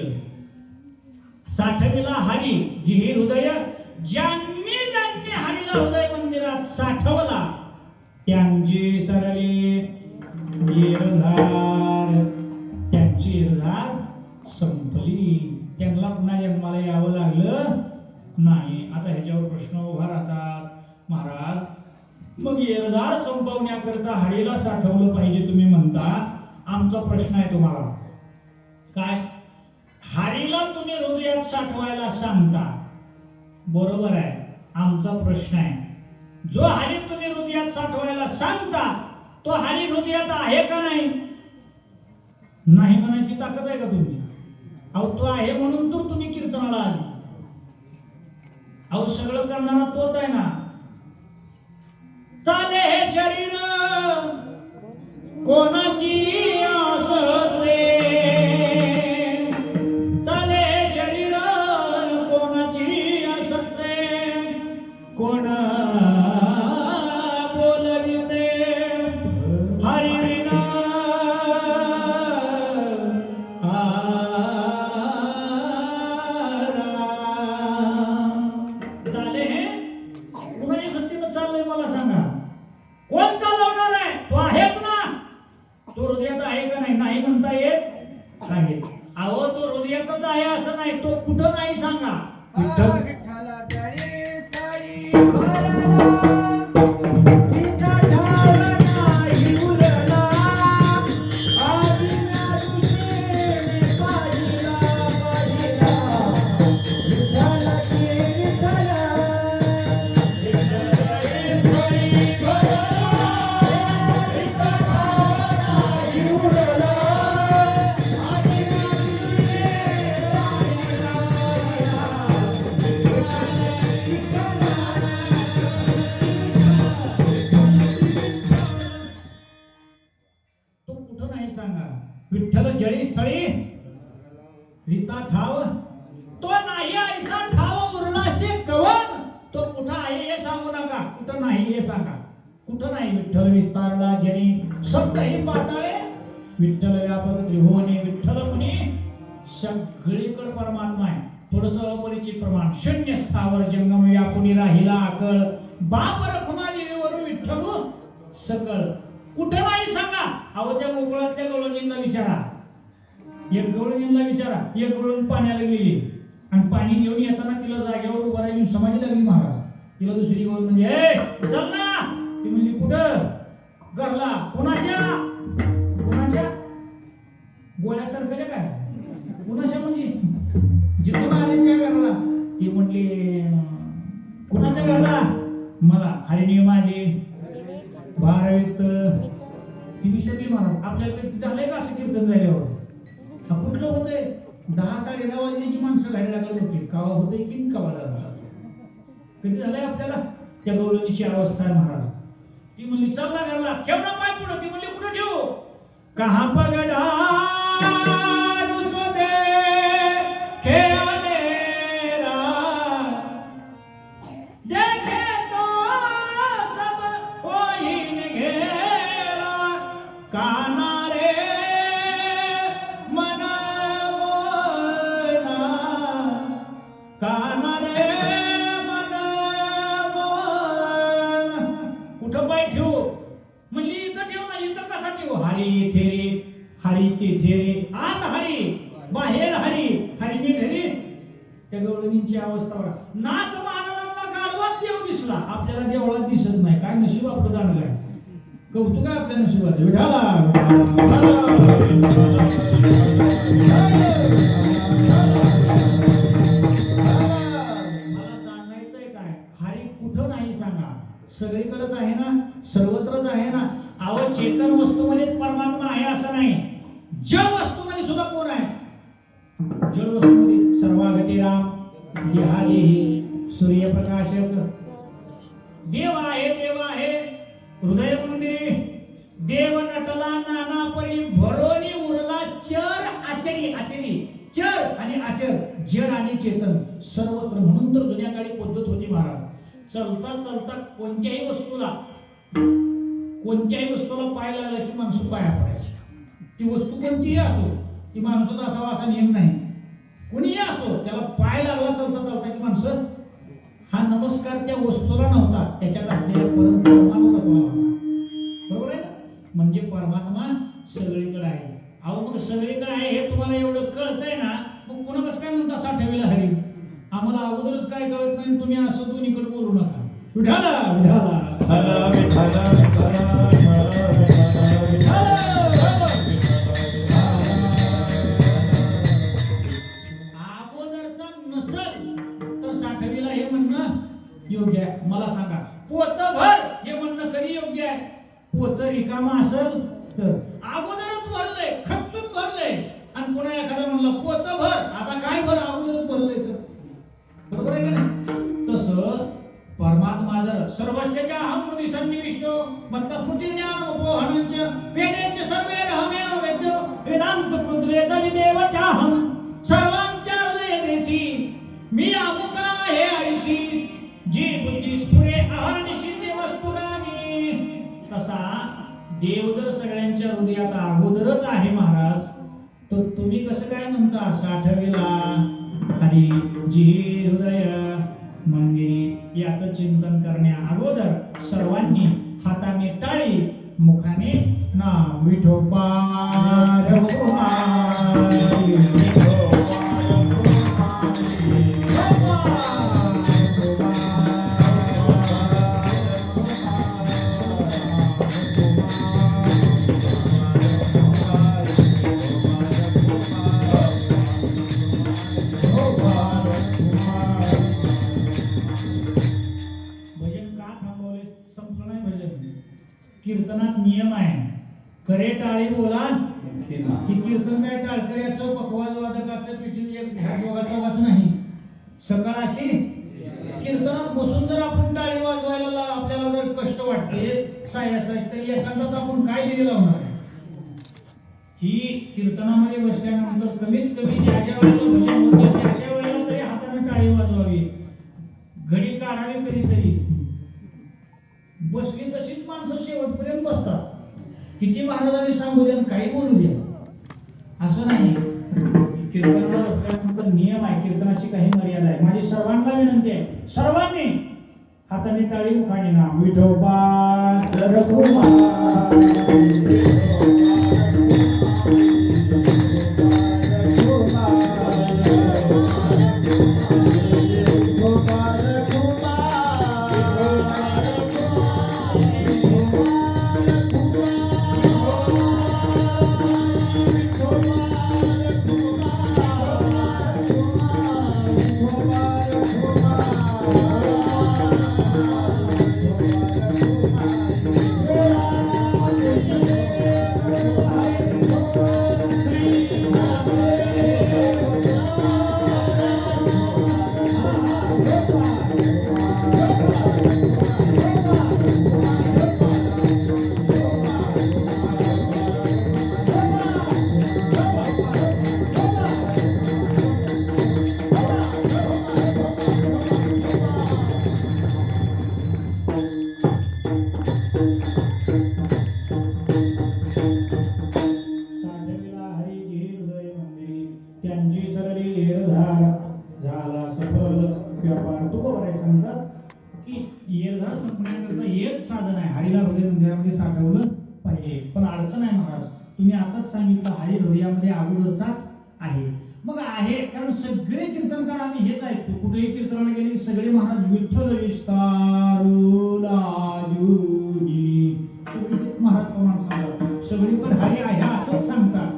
केलं. साठविला हरी जी हे हृदय ज्यांनी ज्यांनी हरीला हृदय मंदिरात साठवला त्यांची सरली येरधार, त्यांची येरधार संपली. त्यांना पुन्हा जन्माला यावं लागलं नाही. आता ह्याच्यावर प्रश्न उभा राहतात, महाराज मग येरधार संपवण्याकरता हरीला साठवलं पाहिजे तुम्ही म्हणता. आमचा प्रश्न आहे तुम्हाला, काय हरीला तुम्ही हृदयात साठवायला सांगता, बरोबर आहे. आमचा प्रश्न आहे, जो हरी तुम्ही हृदयात साठवायला सांगता तो हरी हृदयात आहे का नाही? नाही म्हणायची ताकद आहे का तुमची? अहो तो आहे म्हणून तर तुम्ही कीर्तनाला आले. अहो सगळं करणारा तोच आहे ना. चाले हे शरीर कोणाची असते, चाले हे शरीर कोणाची असते, कोण बोलविते हरिविना चाले हे कुणाच्या सत्तेनं चाललंय मला सांगा? कोण चालवणार आहे? तो आहेच ना. तो हृदयात आहे का नाही? नाही म्हणता येत आहे. अहो तो हृदयातच आहे असं नाही, तो कुठं नाही सांगा. विठ्ठल विठ्ठल जळी स्थळी रीता ठाव, तो नाही ऐसा ठाव उरलासे कवन. तो कुठं आहे हे सांगू नका, कुठं नाही हे सांगा. कुठं नाही? विठ्ठल विस्तारला जनी सप्तही पाताळे, विठ्ठल व्यापक त्रिभुवने. विठ्ठल मुनी सगळीकडे परमात्मा आहे. थोडस अपरिचित प्रमाण. शून्य स्थावर जंगम व्यापुनी राहिला आकळ, बाप रखुमादेवीवरून विठ्ठल सकळ. कुठं नाही सांगा. अहो त्या गोकुळातल्या गवळणींना विचारा, एक गवळणींना विचारा. एक गवळण पाण्याला गेली आणि पाणी घेऊन येताना तिला जागेवर उभं राहिली समाधी लागली महाराज. तिला दुसरी गवळण म्हणजे ए चल ना. ती म्हणली कुठं? घरला. कोणाच्या? कोणाच्या? गोळ्यासारखं काय? कोणाच्या म्हणजे जिथून आले त्या घरला. ती म्हटली कोणाच्या घरला? मला. हरिणी माझी 12वीत ती विसरली महाराज. आपल्याकडे झालंय का असं कीर्तन झाल्यावर? कुठलं होतंय? 10-10:30 वाजण्याची माणसं घायला लागत होती. कावा होतंय की कावा झाला कधी झालंय आपल्याला? त्या गवळणीची अवस्था आहे महाराज. ती म्हणली चल ना घरला. ठेव ना पाय पुढं. ती म्हणली कुठं ठेवू? कहा पगडा रुसदे खेळनेरा देखे तो सब होईन घेरा, काना रे मन मोना, काना रे मन मोना. कुठं पाय ठेवू? म्हणली इथं ठेव ना. इथं कसा ठेवू? हरी थेरे हरी तेथे रे. आत हरी बाहेर हरी, हरिणी घरी. त्या गवळणींची अवस्था बघा. नाथ महाराजांना गाढवात देव दिसला, आपल्याला देवळात दिसत नाही. काय नशीब आपलं चांगलं आहे. कौतुक आहे आपल्या नशिबाचं. विठाला मला सांगायचंय काय? हरी कुठं नाही सांगा. सगळीकडेच आहे ना, सर्वत्रच आहे ना. अहो चेतन वस्तूमध्येच परमात्मा आहे असं नाही. जड वस्तूमध्ये सुद्धा कोण आहे? जड वस्तूमध्ये सर्वागती राम देहादेही सूर्यप्रकाशक देव आहे. देव आहे हृदय मंदिरी. देव नटला नाना परी भरोनी उरला चर आचरी. आचरी चर आणि आचर, जड आणि चेतन सर्वत्र. म्हणून तर जुन्या काळी पद्धत होती महाराज. चलता चलता कोणत्याही वस्तूला पाय लागला की माणसं पाया पडायची. ती वस्तू कोणतीही असो, ती माणसाचा असावा असा नियम नाही. नमस्कार त्या वस्तूला नव्हता, त्याच्यात असलेल्या परमात्मा बरोबर आहे ना. म्हणजे परमात्मा सगळीकडे आहे. अहो मग सगळीकडे आहे हे तुम्हाला एवढं कळतंय ना, मग पुन्हा कसं काय म्हणता साठवीला हरी. आम्हाला अगोदरच काय कळत नाही, तुम्ही असं दोन्हीकडे बोलू नका. विठाला विठाला अगोदरचा नसल तर साठवीला हे म्हणणं योग्य आहे. मला सांगा, पोतभर हे म्हणणं कधी योग्य आहे? पोत रिकामा असेल तर. अगोदरच भरलंय, खच्चून भरलंय, आणि पुन्हा एखादा म्हणलं पोतभर, आता काय भर, अगोदरच भरलंय तर. बरोबर आहे का नाही? तसं परमात्मा जर सर्वस्यच्या अहम हृदि सन्निविष्टो मत्तस्मृती ज्ञानोपहनंच वेदेच सर्वे रहमेव वेद्यो वेदांत कृद्वेद विदेव चाहम सर्वांच्या हृदय देसी मी अमुका हे ऐशी जी बुद्धी स्फुरे अहर्निशी देवस्तुगामी. तसा देव जर सगळ्यांच्या हृदयात अगोदरच आहे महाराज, तर तुम्ही कसं काय म्हणता साठवीला हरी जी हृदय मंदिरी याचं चिंतन करण्या अगोदर सर्वांनी हाताने टाळी, मुखाने नाम विठोबा कीर्तनात नियम आहे, करे टाळी बोला की कीर्तन काय टाळकऱ्याचं पकवाज वादकाचं पिठी दोघाचा वाच नाही. सकाळशी कीर्तनात बसून जर आपण टाळी वाजवायला आपल्याला जर कष्ट वाटते सायासाय, तर एखादा आपण काय दिली लावणार ही कीर्तनामध्ये बसल्यानंतर कमीत कमी ज्या ज्या वेळेला भजन होते त्याच्या वेळेला तरी हाताने टाळी वाजवावी, घडी काढावी कधीतरी. बसली तशीच माणसं शेवटपर्यंत बसतात, किती महाराजांनी सांगू द्या काही बोलू द्या असं नाही. कीर्तनाला बसल्यानंतर नियम आहे, कीर्तनाची काही मर्यादा आहे. माझी सर्वांना विनंती आहे, सर्वांनी हाताने टाळी मुखाने नाम विठोबा साठवलं पाहिजे. पण अडचण आहे महाराज, तुम्ही आताच सांगितलं हरी हृदयामध्ये अगोदरचाच आहे. मग आहे कारण सगळे कीर्तनकार आम्ही हेच ऐकतो, कुठेही कीर्तनाला गेले की सगळे महाराज विठ्ठल विस्तारू लाजूनी महाराज प्रमाण सांगतात, सगळीकडे हरी आहे असंच सांगतात.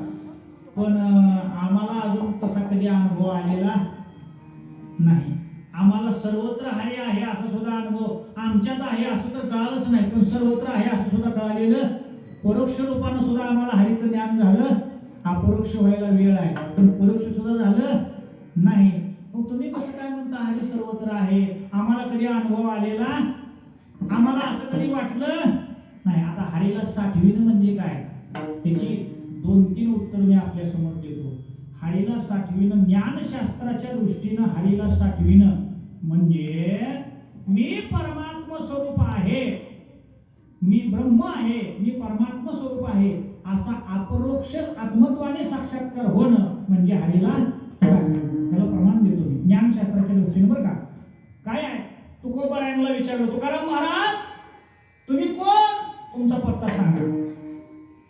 पण आम्हाला अजून तसा कधी अनुभव आलेला नाही. आम्हाला सर्वत्र हरी आहे असा सुद्धा अनुभव आमच्यात आहे असं तर कळालंच नाही, पण सर्वत्र आहे असं सुद्धा कळालेलं. परोक्ष रूपानं सुद्धा आम्हाला हरीचं ज्ञान झालं, अपरोक्ष व्हायला वेळ आहे, पण परोक्ष सुद्धा झालं नाही. मग तुम्ही कसं काय म्हणता हरी सर्वत्र आहे? आम्हाला कधी अनुभव आलेला, आम्हाला असं कधी वाटलं नाही. आता हरीला साठविणं म्हणजे काय, त्याची 2-3 उत्तर मी आपल्या समोर देतो. हरीला साठविणं, ज्ञानशास्त्राच्या दृष्टीनं हरीला साठविणं म्हणजे मी परमात्मा स्वरूप आहे, मी ब्रह्म आहे, मी परमात्मा स्वरूप आहे असा अपरोक्ष आत्मत्वाने साक्षात्कार होणं म्हणजे हरीला साठविणं. त्याला प्रमाण देतो मी ज्ञानशास्त्राच्या दृष्टीने. बरं का काय आहे, तुकोबा विचारलं, तुकाराम महाराज तुम्ही कोण, तुमचा पत्ता सांगा.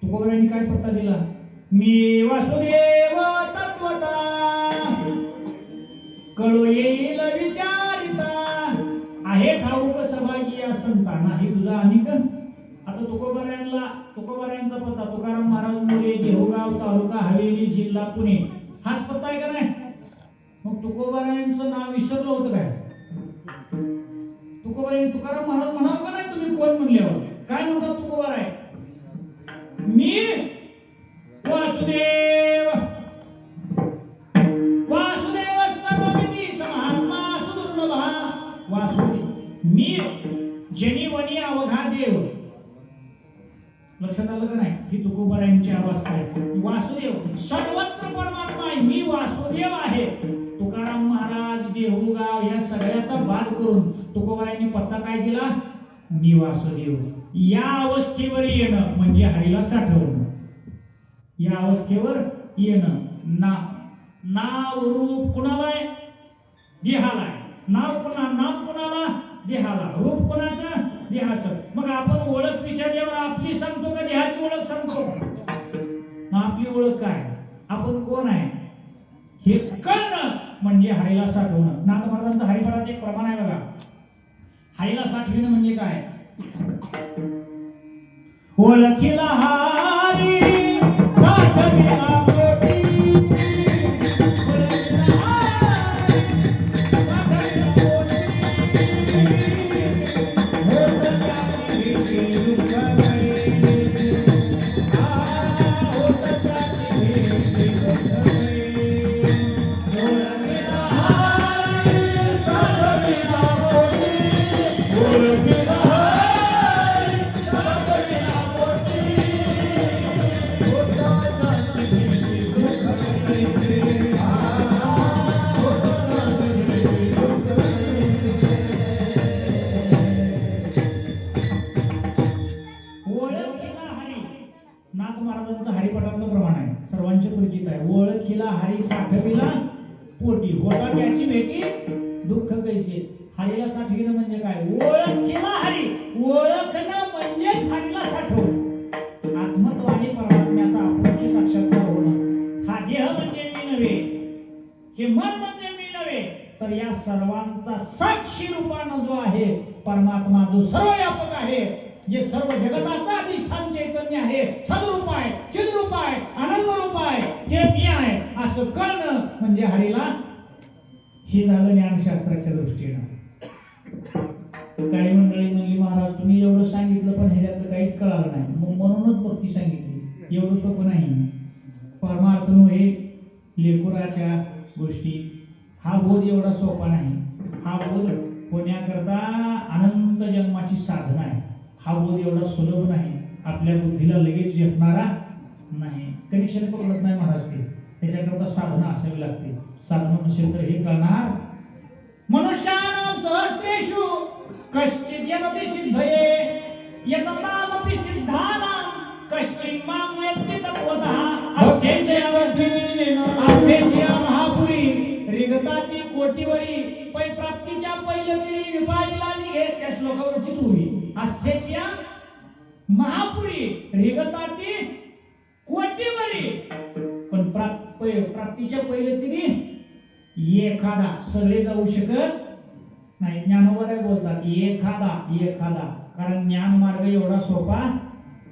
तुकोबारायांनी काय पत्ता दिला, मी वासुदेव तत्वता कळू येईल विचारिता आहे ठाऊक सभागी संता नाही तुझा अनिक. आता तुकोबारायांचा पत्ता तुकाराम महाराज मोरे, देहूगाव, तालुका हवेली, जिल्हा पुणे, हाच पत्ता आहे का नाही. मग तुकोबारायांचं नाव विसरलं होतं काय. तुकाराम महाराज म्हणाल का नाही तुम्ही कोण म्हणल्यावर काय म्हणतात तुकोबाराय, मी वासुदेव वासुदेव सर्वविधी समात्मा सुदुर्लभा वासुदेव, मी जनी वनी अवघा देव. लक्षात आलं का नाही, ही तुकोबारायांची अवस्था आहे. वासुदेव सर्वत्र परमात्मा आहे, मी वासुदेव आहे. तुकाराम महाराज, देहूगाव या सगळ्याचा बाद करून तुकोबारायांनी पत्ता काय दिला, मी वासुदेव. या अवस्थेवर येणं म्हणजे हरीला साठवणं. या अवस्थेवर येणं, नाव रूप कुणाला आहे, देहाला आहे. नाव कुणाला, देहाला. रूप कुणाचं, देहाचं. मग आपण ओळख विचारल्यावर आपली सांगतो का देहाची ओळख सांगतो. मग आपली ओळख काय, आपण कोण आहे हे कळणं म्हणजे हरीला साठवणं. नाथ महाराजांचं हरिपाठात एक प्रमाण आहे बघा. हरीला साठविणं म्हणजे काय, ओळखीला हारी साठविला पोटी, पोटी होता त्याची भेटी दुःख कैसे. हरीला साठविणं म्हणजे काय, ओळखीला हरी. ओळखणं म्हणजेच हरीला साठवणं. आत्मत्वाने परमात्म्याचा अप्रोक्ष साक्षात्कार होणं. हा देह म्हणजे मी नव्हे, हे मन म्हणजे मी नव्हे, तर या सर्वांचा साक्षी रूपानं जो आहे परमात्मा, जो सर्वव्यापक आहे, जे सर्व जगताचा अधिष्ठान चैतन्य आहे, सद्रूप आहे, चिद्रूप आहे, आनंद रूप आहे, हे मी आहे असं कळणं म्हणजे हरीला. हे झालं ज्ञानशास्त्राच्या दृष्टीनं. काही मंडळी म्हणली महाराज तुम्ही एवढं सांगितलं पण ह्याच्यातलं काहीच कळालं नाही, मग म्हणूनच भक्ती सांगितली. एवढं सोपं नाही. परमार्थ हे लेकुराच्या गोष्टी, हा बोध एवढा सोपा नाही. हा बोध होण्याकरता अनंत जन्माची साधना आहे. हा बोध एवढा सुलभ नाही, आपल्या बुद्धीला लगेच झेपणारा नाही. कनेक्शन पकडत नाही महाराज ते, त्याच्याकरता साधना असावी लागते. साधना नसेल तर हे कळणार. मनुष्यानां सहस्रेषु कश्चित् यतति सिद्धये यततामपि सिद्धानां कश्चित् मां यत्ति तत्त्वतः अस्तेच्या महापुरी रिगताती कोटीवरी पै प्राप्तीच्या पहिली विपाळीला निघे. त्या श्लोकावरची चोरी. अस्तेच्या महापुरी रिगताती कोटीवरी, पण प्राप्तीच्या पहिले तरी एखादा, सगळे जाऊ शकत नाही. ज्ञानोबा बोलतात एखादा, कारण ज्ञान मार्ग एवढा सोपा,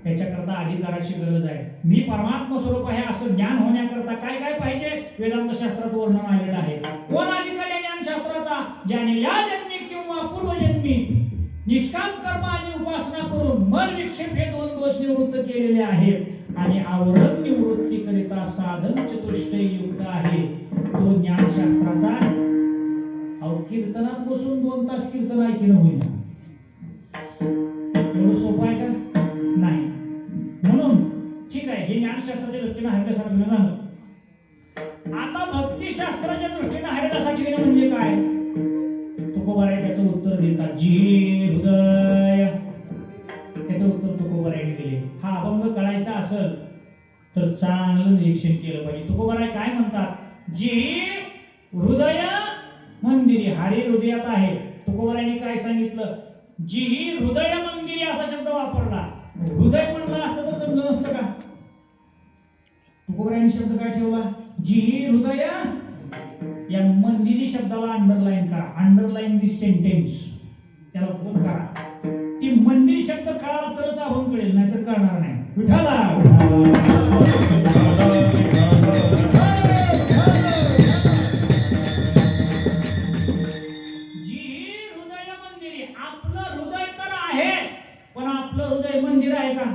त्याच्याकरता अधिकाराची गरज आहे. मी परमात्मा स्वरूप आहे असं ज्ञान होण्याकरता काय काय पाहिजे, वेदांत शास्त्रात वर्णन आलेलं आहे. कोण अधिकारी आहे ज्ञानशास्त्राचा, ज्याने या जन्मी किंवा पूर्वजन्मी निष्काम कर्म आणि उपासना करून मन विक्षेप हे दोन दोष निवृत्त केलेले आहेत आणि आवरण निवृत्ती करिता साधन चतुष्टय युक्त आहे. तो ज्ञानशास्त्राचा कीर्तनात बसून 2 तास कीर्तन ऐकणं होईल, एवढं सोपं आहे का नाही. म्हणून ठीक आहे, हे ज्ञानशास्त्राच्या दृष्टीने हरिदासाठी झालं. आता भक्तिशास्त्राच्या दृष्टीने हरिदासाठी घेणं म्हणजे काय, तुकोबाराय त्याचं उत्तर देतात. जी हृदय, त्याचं उत्तर तुकोबारायने दिले. हा अभंग कळायचा असेल तर चांगलं निरीक्षण केलं पाहिजे. तुकोबाराय काय म्हणतात, जी हृदय मंदिरी, हरी हृदयात आहे. तुकोबारायांनी काय सांगितलं, जी ही हृदय मंदिरी असा शब्द वापरला. हृदय म्हणलं असतं तर जमलं नसतं का? तुकोबारायांनी शब्द काय ठेवला, जी ही हृदय. या मंदिरी शब्दाला अंडरलाईन करा, अंडरलाईन दिस सेंटेन्स, त्याला फोन करा. ती मंदिर शब्द कळाला तरच आपण कळेल, नाही तर कळणार नाही. विठाला जी हृदय मंदिरी. आपलं हृदय तर आहे, पण आपलं हृदय मंदिर आहे का?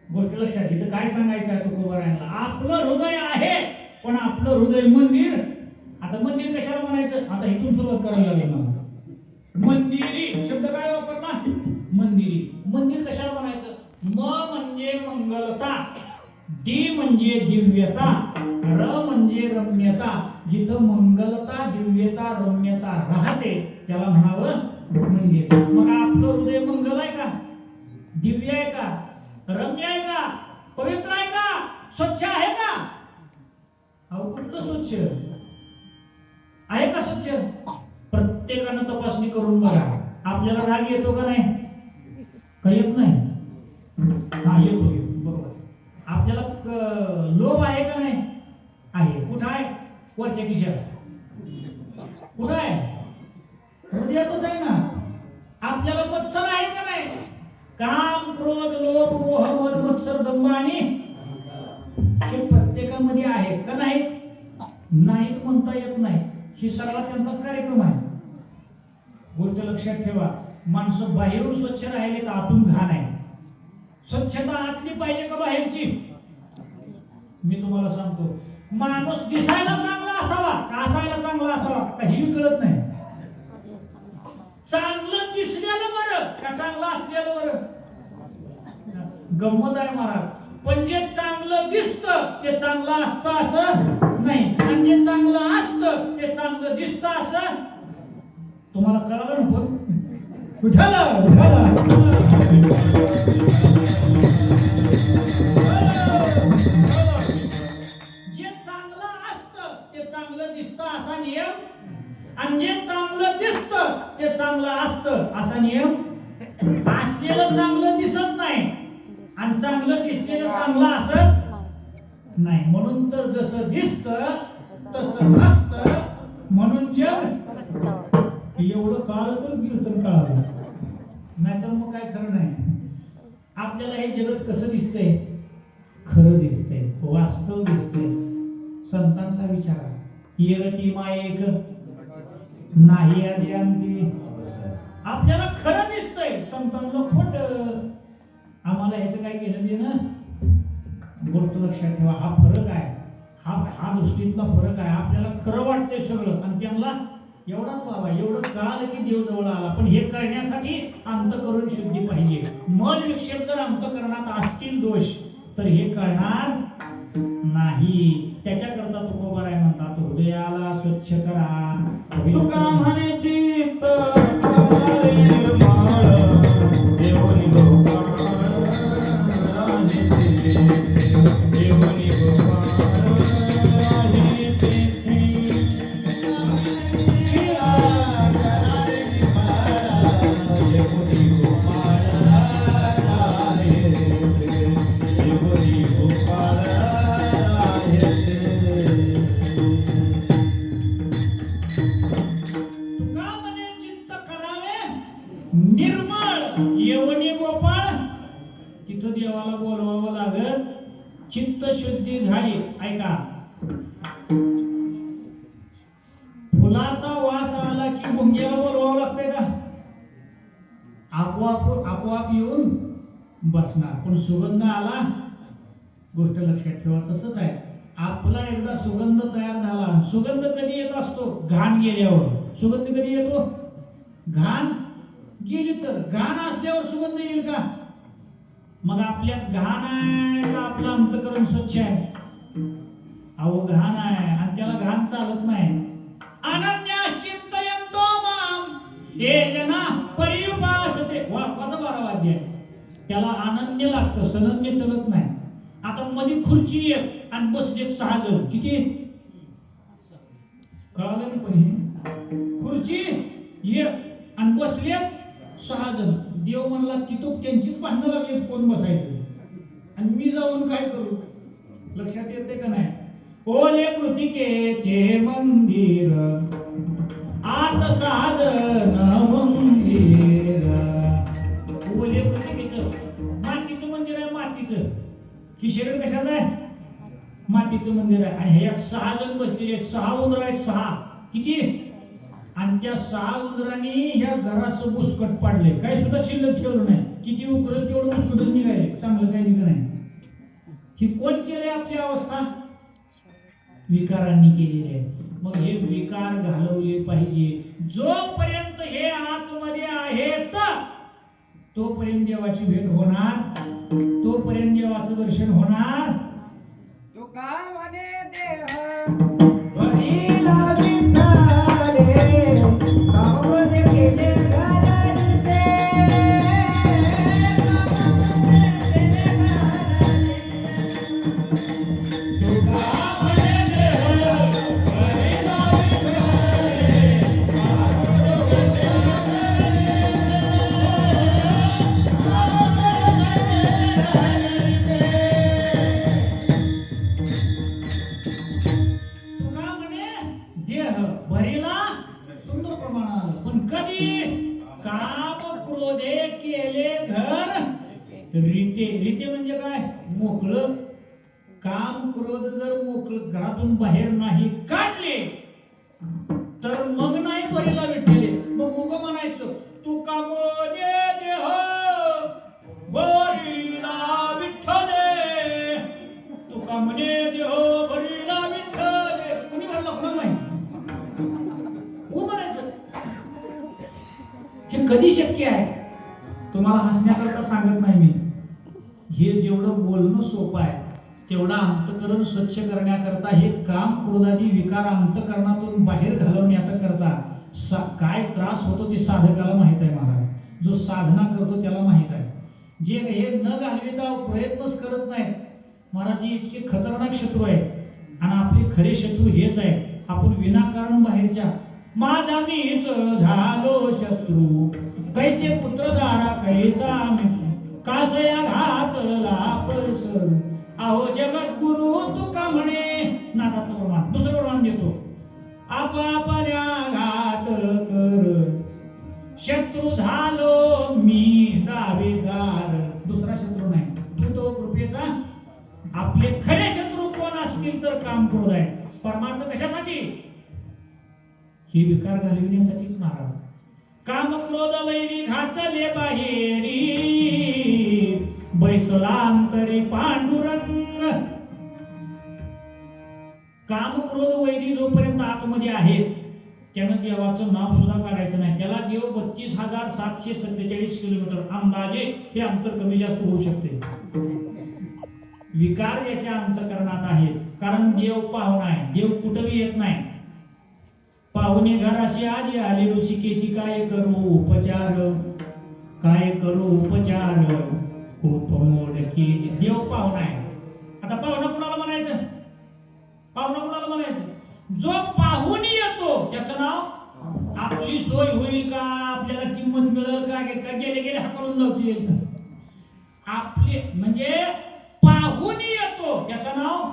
गोष्ट लक्षात. इथं काय सांगायचं आहे तुकोबारायांना, आपलं हृदय आहे पण आपलं हृदय मंदिर. आता मंदिर कशाला म्हणायचं, आता इथून सुरुवात करायला लागेल ना. मंदिरी शब्द काय वापरला, मंदिरी. मंदिर कशाला म्हणायचं, म म्हणजे मंगलता, डी म्हणजे दिव्यता, र म्हणजे रम्यता. जिथं मंगलता, दिव्यता, रम्यता राहते त्याला म्हणावं मंदिर. मग आपलं हृदय मंगल आहे का, दिव्य आहे का, रम्य आहे का, पवित्र आहे का, स्वच्छ आहे का? अहो कुठलं स्वच्छ आहे का? स्वच्छ. प्रत्येकानं तपासणी करून बघा. आपल्याला राग येतो का नाही, काही येत नाही. हा येतो, बरोबर. आपल्याला लोभ आहे का नाही, आहे. कुठं आहे, वरच्या खिशात. कुठं आहे, हृदयातच आहे ना. आपल्याला मत्सर आहे का नाही, काम क्रोध लोभ मोह मद मत्सर दंभ आणि हे प्रत्येकामध्ये आहेत का नाहीत? नाहीत म्हणता येत नाही. ही सगळा त्यांचाच कार्यक्रम आहे. गोष्ट लक्षात ठेवा, माणसं बाहेरून स्वच्छ राहिले तर आतून घाण आहे. स्वच्छता आतली पाहिजे का बाहेरची? मी तुम्हाला सांगतो, माणूस दिसायला चांगला असावा का असायला चांगला असावा काही कळत नाही. चांगलं दिसलेलं बरं का चांगलं असलेलं बरं? गंमत आहे महाराज. पण जे चांगलं दिसतं ते चांगलं असतं असं नाही, आणि जे चांगलं असतं ते चांगलं दिसतं असं. तुम्हाला कळालं ना? पण विठाला जे चांगलं असतं ते चांगलं दिसतं असा नियम, आणि जे चांगलं दिसतं ते चांगलं असतं असा नियम. असलेलं चांगलं दिसत नाही आणि चांगलं दिसलेलं चांगलं असत नाही. म्हणून तर जसं दिसतं तसं नसतं, म्हणून जग एवढं कळालं तर कीर्तन कळालं, नाहीतर मग काय खरं नाही. आपल्याला हे जगत कसं दिसतंय, खरं दिसतंय, वास्तव दिसतंय. संतांना विचारा, येरती मायेक नाही आधी आणते. आपल्याला खरं दिसतंय, संतांना खोटं. आम्हाला ह्याचं काय केलं ते ना. गोष्ट लक्षात ठेवा, हा फरक आहे. हा दृष्टीतला फरक आहे. आपल्याला खरं वाटतंय सगळं, आणि त्यांना एवढाच बाबा एवढं कळालं की देव जवळ आला. पण हे करण्यासाठी अंतःकरण शुद्धी पाहिजे. मन विक्षेप जर अंतःकरणात असतील दोष तर हे कळणार नाही. त्याच्याकरता तुकोबाराय म्हणतात, हृदयाला स्वच्छ करा. तुका म्हणे चित्त निर्मळ येवनी गोपाळ. तिथं देवाला बोलवावं लागत. चित्त शुद्धी झाली. ऐका, फुलाचा वास आला की मुंग्याला बोलवावं लागतंय का? आपोआप येऊन बसणार. पण सुगंध आला, गोष्ट लक्षात ठेवा, तसंच आहे. आपला एकदा सुगंध तयार झाला. सुगंध कधी येत असतो? घाण गेल्यावर. सुगंध कधी येतो? घाण गेली तर. घाण असल्यावर सुगंध येईल का? मग आपल्यात घाण आहे का आपलं अंतःकरण स्वच्छ आहे? अहो घाण आहे आणि त्याला घाण चालत नाही. अनन्याश्चिंतयन्तो माम येजना पर्युपासते. वाचा 12 वाद्य आहे. त्याला अनन्य लागतं, सनन्य चलत नाही. आता मध्ये खुर्ची एक आणि बसलेत 6 जण. किती कळालं ना? पण खुर्ची खुर्ची एक आणि बसले 6 जण. देव म्हणला तिथं त्यांचीच भांडणं लागली कोण बसायचं आणि मी जाऊन काय करू. लक्षात येते का नाही. ओले मृतिकेचे मंदिर आत 6 जण मंदिर. ओले मृतिकेचं मातीचं मंदिर आहे. मातीचं ही शरीर कशाचं आहे. मातीचं मंदिर आहे आणि ह्यात 6 जण बसलेले आहेत. 6 उंदर आहेत. 6 किती आणि त्या 6 उंदरांनी ह्या घराचं बुसकट पाडले. काही सुद्धा शिल्लक ठेवलं नाही. किती उकरल तेवढं बुसकटच निघाले. चांगलं काही निघालं नाही. ही कोण केलंय आपली अवस्था. विकारांनी केलेली आहे. मग हे विकार घालवले पाहिजे. जोपर्यंत हे आतमध्ये आहेत तोपर्यंत देवाची भेट होणार. तोपर्यंत देवाचं दर्शन होणार. तुका म्हणे देह भरीला विठाले कामोद केले घराचे तुका म्हणे देह भरीला भरीला सुंदर प्रमाणात. पण कधी काम क्रोधे केले घर रीते. रीते म्हणजे काय. मोकळं. काम क्रोध जर मोकळं घरातून बाहेर नाही काढले तर मग नाही भरीला विठ्ठले. मग उग म्हणायचं तू कामोदे देह भरीला विठ्ठले. तू कामने देह भरीला विठ्ठले. कुणी भरला कोणा नाही. हे कधी शक्य आहे. तुम्हाला हसण्याकरता सांगत नाही मी. हे जेवढं बोलणं सोपं आहे तेवढं अंतःकरण स्वच्छ करण्याकरता हे काम क्रोधादी विकार अंतःकरणातून बाहेर घालवण्याकरता काय त्रास होतो ते साधकाला माहित आहे महाराज. जो साधना करतो त्याला माहित आहे. जे हे न घालविता प्रयत्नच करत नाहीत महाराज इतके खतरनाक शत्रू आहेत आणि आपले खरे शत्रू हेच आहे. आपण विनाकारण बाहेरच्या माझा मीच झालो शत्रू कैचे पुत्रधारा कैचा कासया घातला परस. अहो जगत गुरु तुका म्हणे नाटातलं प्रमाण. दुसरं प्रमाण देतो. आपापल्या घात कर शत्रू झालो मी दावेदार. दुसरा शत्रू नाही. तू तो कृपेचा. आपले खरे शत्रू कोण असतील तर काम क्रोध आहे. परमार्थ कशासाठी. हे विकार घालविण्यासाठीच महाराज. काम क्रोध वैरी घातले बाहेरी बैसलांतरी पांडुरंग. काम क्रोध वैरी जोपर्यंत आतमध्ये आहेत त्यानं देवाचं नाव सुद्धा काढायचं नाही. त्याला देव 32,747 किलोमीटर अंदाजे हे अंतर कमी जास्त होऊ शकते. विकार याच्या अंतःकरणात आहेत. कारण देव पाहुणा आहे. देव कुठेही येत नाही. पाहुणे घराशी आजी आले ऋषिकेशी काय करू उपचार. काय करू उपचार खूप मोडकी. देव पाहुणा आहे. आता पाहुणा कुणाला म्हणायचं. पाहुणा कुणाला म्हणायचं. जो पाहुणी येतो त्याचं नाव. आपली सोय होईल का आपल्याला किंमत मिळेल का गेले गेले हाकलून लावतील. आपले म्हणजे पाहुणी येतो त्याचं नाव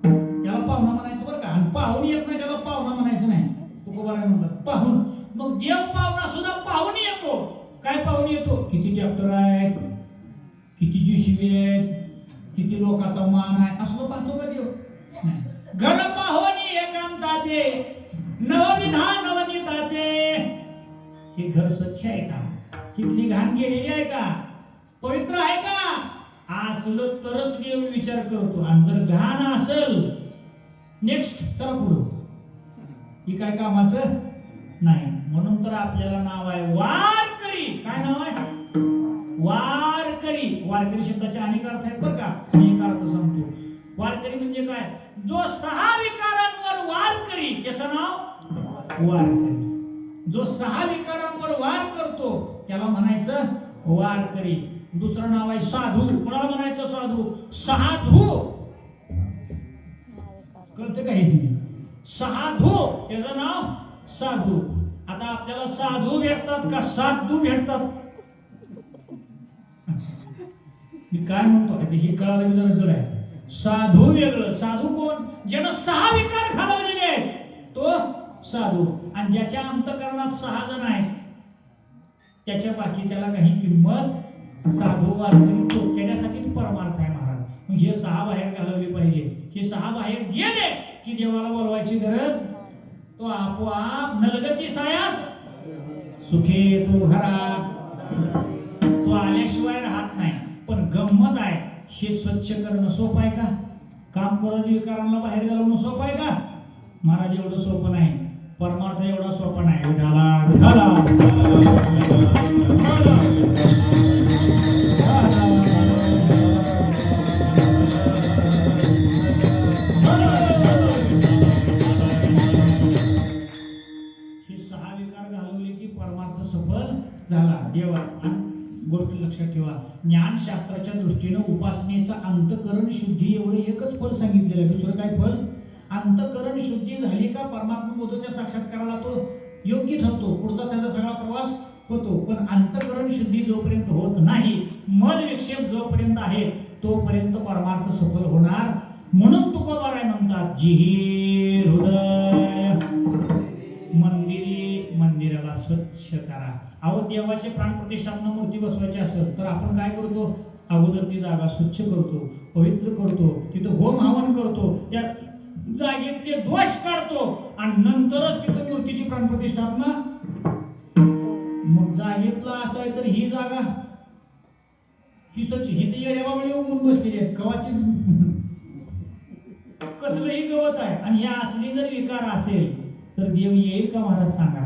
त्याला पाहुणा म्हणायचं बरं का. आणि पाहुणी येत नाही त्याला पाहुणा म्हणायचं नाही. तुकोबाराय म्हणतात पाहुण. मग देव पाहुणा सुद्धा पाहुणी येतो. काय पाहुणी येतो. किती ट्रॅक्टर आहेत किती जीसीबी आहेत किती लोकांचा मान आहे असं पाहतो का देव. घर पाहुणी एकांताचे नवविधान नवनीताचे. हे घर स्वच्छ आहे का. किती घाण गेलेली आहे का. पवित्र आहे का. असलं तरच देव विचार करतो. आणि जर घाण असेल नेक्स्ट तर पुढं ही काय कामाचं नाही. म्हणून तर आपल्याला नाव आहे वारकरी. काय नाव आहे वारकरी. वारकरी शब्दाचे अनेक अर्थ आहेत बरं का. मी एक अर्थ सांगतो. वारकरी म्हणजे काय. जो 6 विकारांवर वार करी त्याचं नाव वारकरी. जो 6 विकारांवर वार करतो त्याला म्हणायचं वारकरी. दुसरं नाव आहे साधू. कोणाला म्हणायचं साधू. साधू कळते का हे. साधू त्याचं नाव साधू. आता आपल्याला साधू भेटतात का साधू भेटतात? मी काय म्हणतो हे कळायला जरा जड आहे. साधू वेगळं. साधू कोण? ज्यानं 6 विकार घालवलेले आहेत तो साधू. आणि ज्याच्या अंतःकरणात 6 जण आहेत त्याच्या बाकीच्याला काही किंमत. साधू वारकरी तोडण्यासाठीच परमार्थ आहे महाराज. मग हे 6 बाहेर घालवले पाहिजे. हे 6 बाहेर गेले की देवाला बोलवायची गरज. तो आपोआप नलगती सायास सुखे तो घरा. तो आल्याशिवाय राहत नाही. पण गंमत आहे हे स्वच्छ करणं सोपं आहे का? काम करून विकारांना बाहेर घालवणं सोपं आहे का? महाराज एवढं सोपं नाही. परमार्थ एवढा सोपा नाही. हे 6 विकार घालवले की परमार्थ सफल झाला. देवा गोष्ट लक्षात ठेवा. ज्ञानशास्त्राच्या दृष्टीनं उपासनेचं अंतकरण शुद्धी एवढं एकच फल सांगितलेलं आहे. दुसरं काय फल? अंतकरण शुद्धी झाली का परमात्मा बोधच्या साक्षात्काराला तो योग्य ठरतो. पुढचा त्याचा सगळा प्रवास होतो. पण अंतकरण शुद्धी जोपर्यंत होत नाही, मन विक्षेप जोपर्यंत आहे तोपर्यंत परमार्थ सफल होणार. म्हणून तुकोबाराय म्हणतात जी हृदय मंदिराला स्वच्छ करा. अहो देवाचे प्राणप्रतिष्ठापना मूर्ती बसवायची असेल तर आपण काय करतो? अगोदर ती जागा स्वच्छ करतो, पवित्र करतो, तिथं होम हवन करतो, त्या जागेतले दोष काढतो आणि नंतरच तिथं मूर्तीची प्राणप्रतिष्ठापना. मग जागेतला असं आहे तर ही जागा ही स्वच्छ. ही तर येड्याबाबळी उगून बसलेली आहेत. गव्हाची कसलंही गवत आहे. आणि हे असली जर विकार असेल तर देव येईल का महाराज सांगा?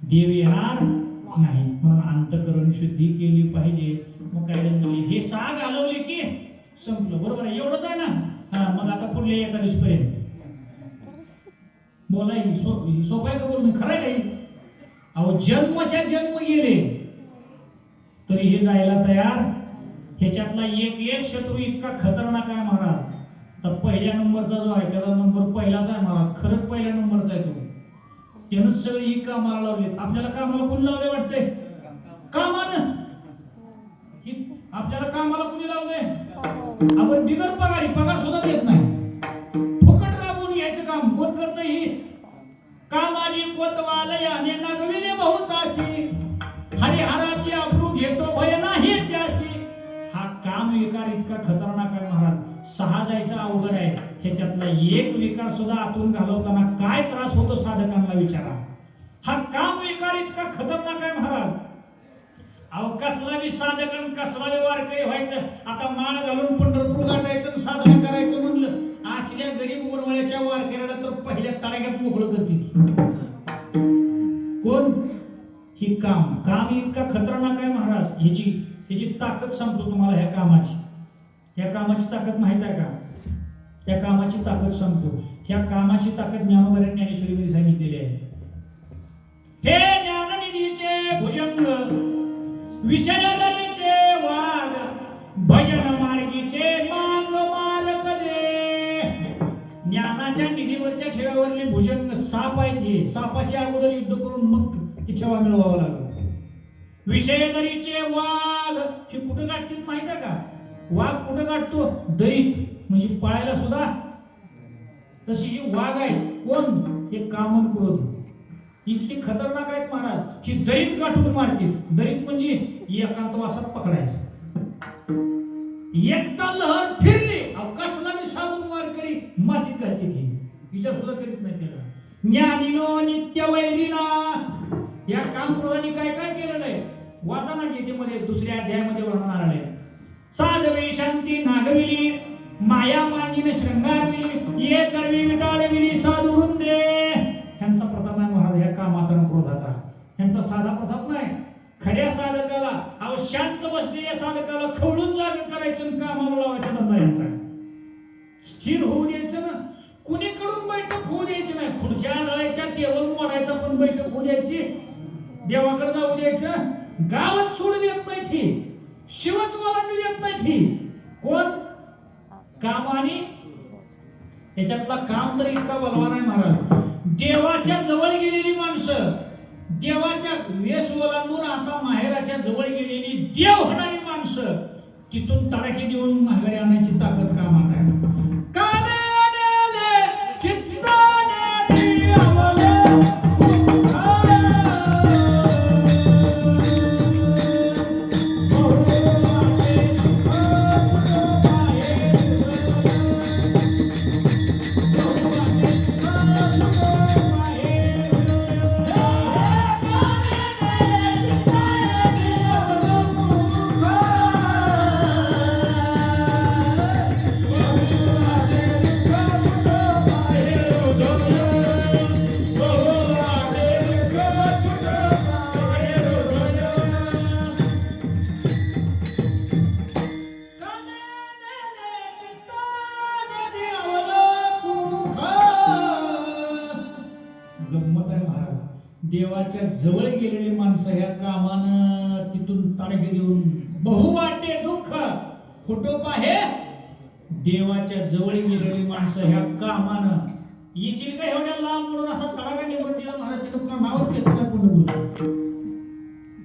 देव येणार नाही. म्हणून अंतकरण शुद्धी केली पाहिजे. मग काय हे 6 घालवले की संपलं. बरोबर आहे? एवढंच आहे ना. मग आता पुढल्या एकादशी पर्यंत बोला. सोपं आहे का? बोल मी खरं काही. अहो जन्मच्या जन्म गेले तरी हे जायला तयार. ह्याच्यातला एक शत्रू इतका खतरनाक आहे महाराज. तर पहिल्या नंबरचा जो आहे त्याचा नंबर पहिलाच आहे महाराज. खरंच पहिल्या नंबरचा आहे तो. त्यानं सगळी ही कामाला लावली. आपल्याला कामाला कोणी लावले वाटते? कामानं. आपल्याला कामाला कोणी लावले? आपण बिगर पगारी, पगार सुद्धा देत नाही, फुकट राबवून घ्यायचं काम कोण करतं? ही कामाची कोतवाल याने नागविले बहुताशी, हरिहराची अब्रू घेतो भय नाही त्याशी. हा काम विकार इतका खतरनाक आहे महाराज. 6 जायचं अवघड आहे. ह्याच्यातला एक विकार सुद्धा आतून घालवताना काय त्रास होतो साधकांना विचारा. हा काम विकार इतका खतरनाक आहे महाराज. अहो कसला बी साधक आणि कसला बी वारकरी व्हायचं. आता मान घालून पंढरपूर गाठायचं साधना करायचं म्हणलं असल्या गरीब गुणवळ्याच्या वारकऱ्याला तर पहिल्या तडाख्यात मोकळं करते. कोण? ही काम इतका खतरनाक आहे महाराज. ह्याची ताकद सांगतो तुम्हाला. ह्या कामाची ताकद माहित आहे का? त्या कामाची ताकद सांगतो. ह्या कामाची ताकद ज्ञानोबा ज्ञानेश्वरीमध्ये सांगितलेली आहे. हे ज्ञाननिधीचे भुजंग, विषयदरीचे वाघ, भजन मार्गीचे मांग मालक जे. ज्ञानाच्या निधीवरच्या ठेव्यावरले भुजंग साप आहेत. हे सापाशी अगोदर युद्ध करून मग ती ठेवा मिळवावं लागलं. विषयदरीचे वाघ हे कुठं गाठतील माहित आहे का? वाघ कुठं गाठतो? दरीत. म्हणजे पळायला सुद्धा. तशी ही वाघ आहे. कोण? हे काम क्रोध इतकी खतरनाक आहेत महाराज. ही दरीत गाठून मारतील. दरीत म्हणजे एकांतवासात पकडायचं. एकदा लहर फिरली कसला मी साधून वारकरी मातीत घालते. ती विचार सुद्धा करीत नाही त्याला. ज्ञानीनो नित्य वैरिना. या काम क्रोधाने काय काय केलं नाही वाचा ना गीतेमध्ये 2ऱ्या अध्यायामध्ये वर्णन आले. साधवी शांती नागविली, माया मांगीने शृंगारविली, ये करवी विटाळविली साधू वृंदे. ह्यांचा प्रथम आहे महाराज ह्या कामाचा आणि क्रोधाचा. ह्यांचा साधा प्रताप नाही. खऱ्या साधकाला अहो शांत बसलेल्या साधकाला खवळून जाग करायचं आणि कामाला लावायचा धंदा यांचा. स्थिर होऊ द्यायचं ना. कुणीकडून बैठक होऊ द्यायची नाही. खुर्च्या आणायच्या, टेबल मोडायचा, पण बैठक होऊ द्यायची. देवाकडे जाऊ द्यायचं. गावात सोडू देत नाही ती. शिवच मला देत नाही ती. कोण? काम. आणि त्याच्यातला काम तर इतका बलवान आहे महाराज. देवाच्या जवळ गेलेली माणसं देवाच्या वेश ओलांडून आता माहेराच्या जवळ गेलेली देव होणारी माणसं तिथून तडाखी देऊन माघारी आणायची ताकद कामात आहे. कामेनेले चित्ताने दियावले देवाच्या जवळ गेलेली माणसं ह्या कामानं तिथून तडके देऊन बहुवाटे दुःख फुटोप आहे. देवाच्या जवळ गेलेली माणसं ह्या कामानं येतील का एवढ्या लांब म्हणून असा तडाखा निवड दिला महाराज तिथं नाव घेतलं पुन्हा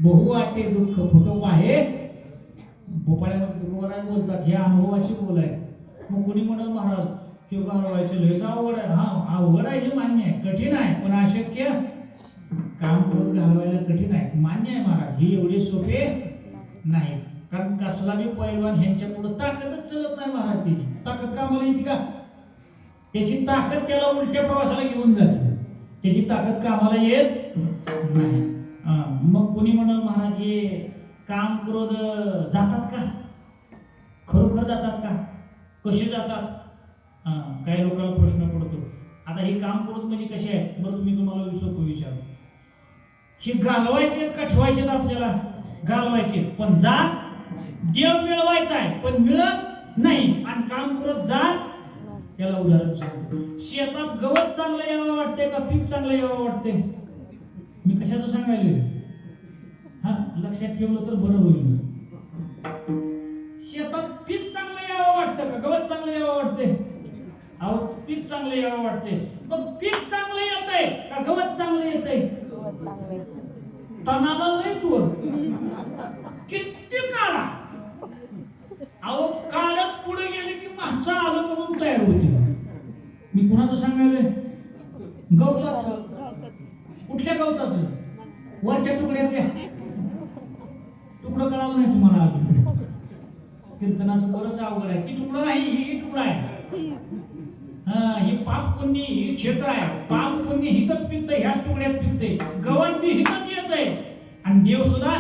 बहुवाटे दुःख फुटोप आहे. भोपाळ्यामध्ये दुर्गोराय बोलतात हे अनुभवाची बोल आहे. मग कोणी म्हणत महाराज किंवा घालवायचं लयच अवघड आहे. हा अवघड आहे हे मान्य आहे, कठीण आहे, पण अशक्य काम करून घालवायला कठीण आहे, मान्य आहे महाराज. हे एवढे सोपे नाही, कारण कसला बी पैलवान ह्यांच्या पुढे ताकदच चलत नाही महाराज. त्याची ताकद कामाला येते का? त्याची ताकद त्याला उलट्या प्रवासाला घेऊन जाते, त्याची ताकद कामाला येत नाही. मग कोणी म्हणाल महाराज हे काम क्रोध जातात का? खरोखर जातात का? कसे जातात? काही लोकांना प्रश्न पडतो. आता हे काम क्रोध म्हणजे कसे आहे बरं, मी तुम्हाला सोपं विचारतो. हे घालवायचे का ठेवायचे? आपल्याला घालवायचे, पण जात देव मिळवायचा आहे पण मिळत नाही. आणि काम करत जात त्याला उदाहरण सांगतो. शेतात गवत चांगलं यावं वाटते का पीक चांगलं यावं वाटते? मी कशाचं सांगायला हा लक्षात ठेवलं तर बरं होईल. शेतात पीक चांगलं यावं वाटतं का गवत चांगलं यावं वाटते? अहो पीक चांगलं यावं वाटते. मग पीक चांगलं येतंय का गवत चांगलं येतंय? तणाला लय जोर किती काढा. अहो काढत पुढे गेले की मागचं आलं म्हणून तयार होते. मी कुणाचं सांगायला? गवताचं. कुठल्या गवताचं? वरच्या तुकड्यातल्या. तुकडं कळालं नाही तुम्हाला अजून? कीर्तनाचं बरंच अवघड आहे. ती तुकडं नाही, ही तुकडा आहे. ही पाप पुण्य ही क्षेत्र आहे. पाप पुण्य हितच पिकतंय, ह्याच तुकड्यात पिकतंय. गवत बी हितच येतंय आणि देव सुद्धा.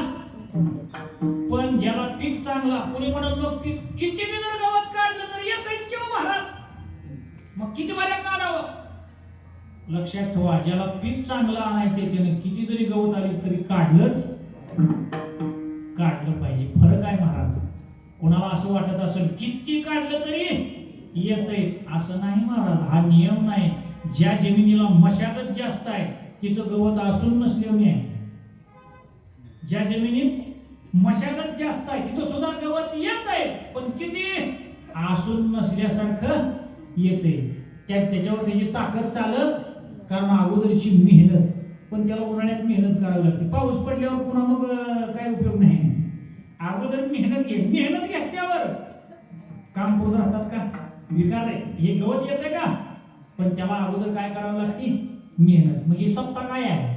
पण ज्याला पीक चांगला, कोणी म्हणत मग पीक किती बी जर गवत काढलं तर येतच किंवा महाराज, मग किती बऱ्या काढावं? लक्षात ठेवा, ज्याला पीक चांगलं आणायचंय त्याने किती जरी गवत आली तरी काढलं पाहिजे. फरक आहे महाराज. कोणाला असं वाटत असेल किती काढलं तरी येतच, असं नाही महाराज. हा नियम नाही. ज्या जमिनीला मशागत जास्त आहे तिथं गवत असून नसल्याने आहे. ज्या जमिनीत मशागत जास्त आहे तिथं सुद्धा गवत येत आहे, पण किती असून नसल्यासारखं येते. त्याच्यावर त्याची ताकद चालत, कारण अगोदरची मेहनत. पण त्याला उन्हाळ्यात मेहनत करावी लागते. पाऊस पडल्यावर पुन्हा मग काय उपयोग नाही. अगोदर मेहनत घे. मेहनत घेतल्यावर काम करत राहतात का? विकार आहे. हे गवत येते का? पण त्याला अगोदर काय करावं लागते? मेहनत. मग ही सप्ताह काय आहे?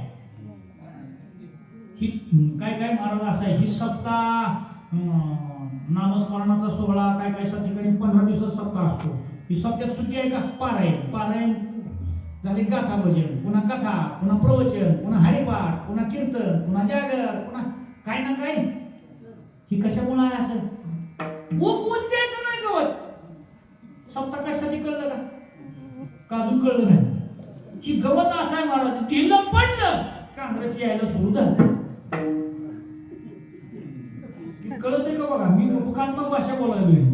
ही काय काय महाराज असं आहे. ही सप्ताह नामस्मरणाचा सोहळा काय काय ठिकाणी 15 दिवसाचा सप्ताह असतो. ही सप्त्यात सुट्टी आहे का? पारायण झाले, गाथा भजन, पुन्हा कथा, पुन्हा प्रवचन, पुन्हा हरिपाठ, पुन्हा कीर्तन, पुन्हा जागर, पुन्हा काय ना काय. ही कशामुळे आहे असं? ऊस द्यायचं नाही गवत. सप्ताह कशासाठी कळलं का? अजून कळलं नाही. ही गवत असं आहे महाराज, दिलं पडलं काँग्रेस यायला सुरू झालं. कळत आहे का? बघा मी उपकात्मक भाषा बोलायलोय,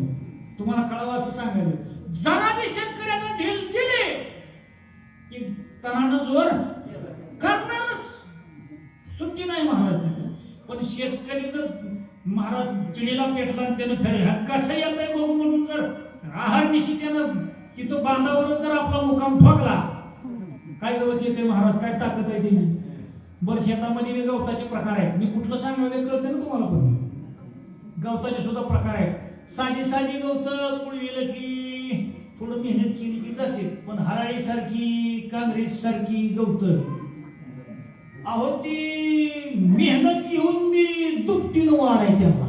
तुम्हाला कळावं असं सांगायला. जरा बी शेतकऱ्यांना ढील दिले की तणानं जोर करणारच. सुट्टी नाही महाराज तिथं. पण शेतकरी जर महाराज चिडीला पेटला आणि त्यानं ठरलं कसं येत आहे बघू म्हणून जर आहार निशी त्यानं तिथं बांधावरच जर आपला मुकाम ठोकला, काय गवत येते महाराज? काय ताकद आहे त्याची? बरं शेतामध्ये बी गवताचे प्रकार आहेत. मी कुठलं सांगायला कळतं ना तुम्हाला, पण गवताचे सुद्धा प्रकार आहेत. साधी साधी गवत कुळविलं की थोडं मेहनत केली की जाते, पण हराळी सारखी काँग्रेस सारखी गवत अहो ती मेहनत घेऊन मी दुपटीनं वाढाय त्यांना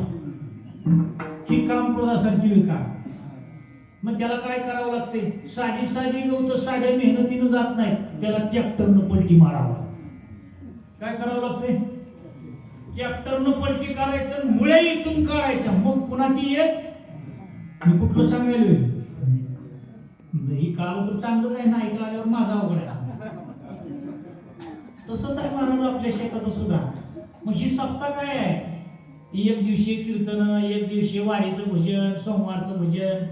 ही काम क्रोधासारखी विकार. मग त्याला काय करावं लागते? साधी साधी गवत साध्या मेहनतीनं जात नाही, त्याला ट्रॅक्टरनं पलटी मारावं. काय करावं लागते? ट्रॅक्टरनं पलटी करायचं, मुळे इचून काढायच्या, मग पुन्हा ती येत. मी कुठलं सांगायला ही काळ तर चांगलंच आहे ना, ऐकलं आल्यावर माझा अवघड आहे. तसंच आहे महाराज आपल्या शेताचं सुद्धा. मग ही सप्ताह काय आहे? एक दिवशी कीर्तन, एक दिवशी वारीचं भजन, सोमवारचं भजन,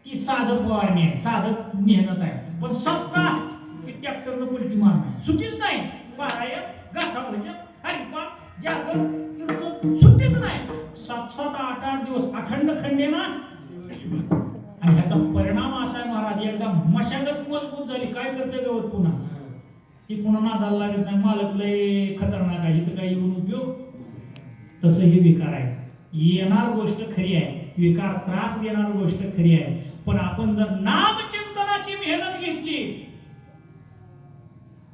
ती साधं फवारणी आहे, साधं मेहनत आहे. पण सप्ताह की ट्रॅक्टरनं पलटी मारणार, सुट्टीच नाही. पारायण, गाथा भजन, हरिपाठ, जागर, कीर्तन, सुट्टीच नाही. 7-7, 8-8 दिवस अखंड खंडेना. आणि ह्याचा परिणाम असा आहे महाराज, एकदा मशागत मजबूत झाली, काय करते गवत पुन्हा ती पुन्हा नादाला लागत नाही. मालक लय खतरनाक आहे, इथं काही येऊन उपयोग. तसं हे विकार आहे. येणार गोष्ट खरी आहे, विकार त्रास देणार गोष्ट खरी आहे. पण आपण जर नामचिंतनाची मेहनत घेतली,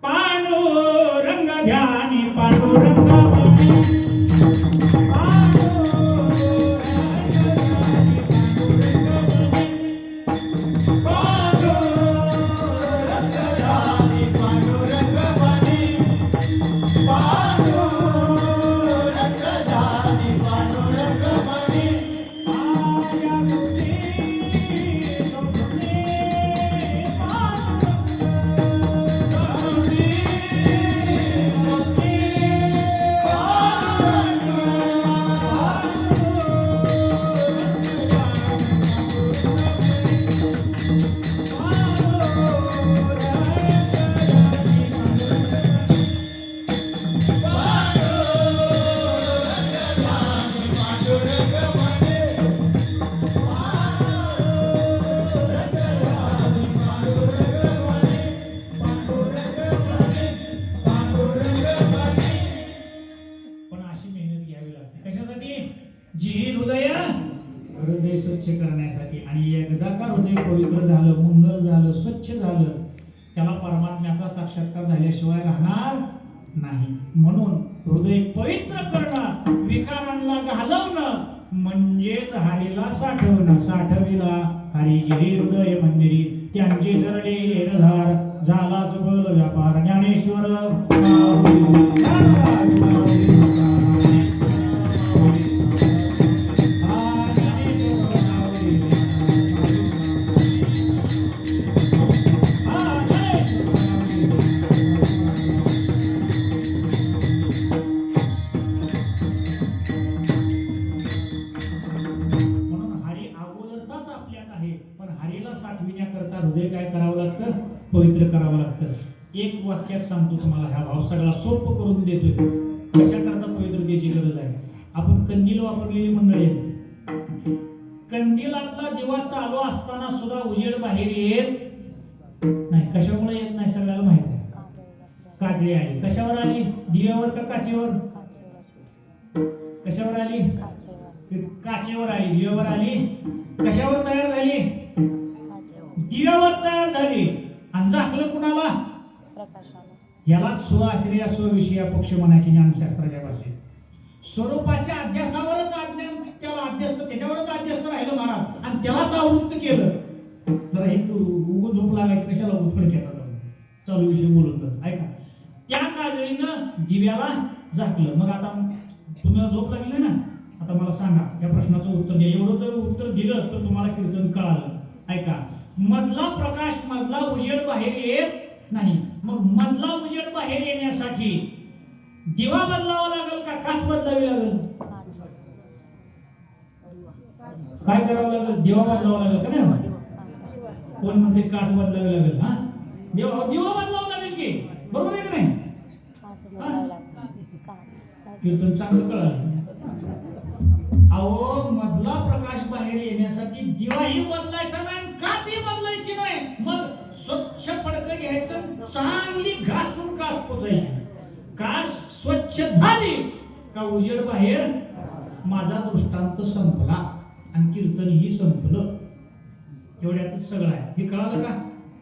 पांडुरंग ध्यानी पांडुरंग हृदय स्वच्छ करण्यासाठी. आणि एकदा का हृदय पवित्र झालं, मंगल झालं, स्वच्छ झालं, त्याला परमात्म्याचा साक्षात्कार झाल्याशिवाय राहणार नाही. म्हणून हृदय पवित्र करणं, विकारांना घालवणं म्हणजेच हरीला साठवणं. साठविला हरीजी हृदय मंदिरी, त्यांचे सरले एरधार, झाला जुगल व्यापार. ज्ञानेश्वर हृदय काय करावं लागतं? पवित्र करावं लागतं. एक वाक्यात सांगतो तुम्हाला, हा भाव सगळा सोपं करून देतोय. कशा करता पवित्रतेची गरज आहे? आपण कंदील वापरलेली मंडळी आहे. कंदिलातला दिवा चालू असताना सुद्धा उजेड बाहेर येत नाही. कशामुळे येत नाही सगळ्याला माहित आहे. काजळी आली. कशावर आली? दिव्यावर का काचेवर? कशावर आली? काचेवर आली. दिव्यावर आली. कशावर तयार झाली? दिव्यावर तयार झाली. आणि झाकलं कुणाला? यालाच स्वआश्रया स्वविषया पक्ष म्हणायची ज्ञानशास्त्राच्या भाषेत. स्वरूपाच्या अध्यासावरच त्याला अध्यस्त, त्याच्यावरच अध्यस्त राहिलं महाराज, आणि त्यालाच आवृत्त केलं. जरा हे उगं झोप लागायचं कशाला? उघड केला चालू विषय बोलत ऐका. त्या काजळीनं दिव्याला झाकलं. मग आता तुम्हाला झोप लागली ना, आता मला सांगा या प्रश्नाचं उत्तर द्या. एवढं जर उत्तर दिलं तर तुम्हाला कीर्तन कळालं. ऐका, मधला प्रकाश, मधला उजेड बाहेर येत नाही. मग मधला उजेड बाहेर येण्यासाठी दिवा बदलावा लागेल का काच बदलावी लागेल? काय करावं लागेल? दिवा बदलावा लागेल का नाही? कोण म्हणते काच बदलावी लागेल? हा, दिवा बदलावा लागेल की, बरोबर आहे का नाही? कीर्तन चांगलं कळालं. अहो, मधला प्रकाश बाहेर येण्यासाठी दिवाही बदलायचा नाही, काचही बदलायची नाही. मग स्वच्छ फडकं घ्यायचं, चांगली घासून कास पोचायची. कास स्वच्छ झाली का उजेड बाहेर, माझा दृष्टांत संपला आणि कीर्तनही संपलं. एवढ्यातच सगळं आहे. हे कळालं का?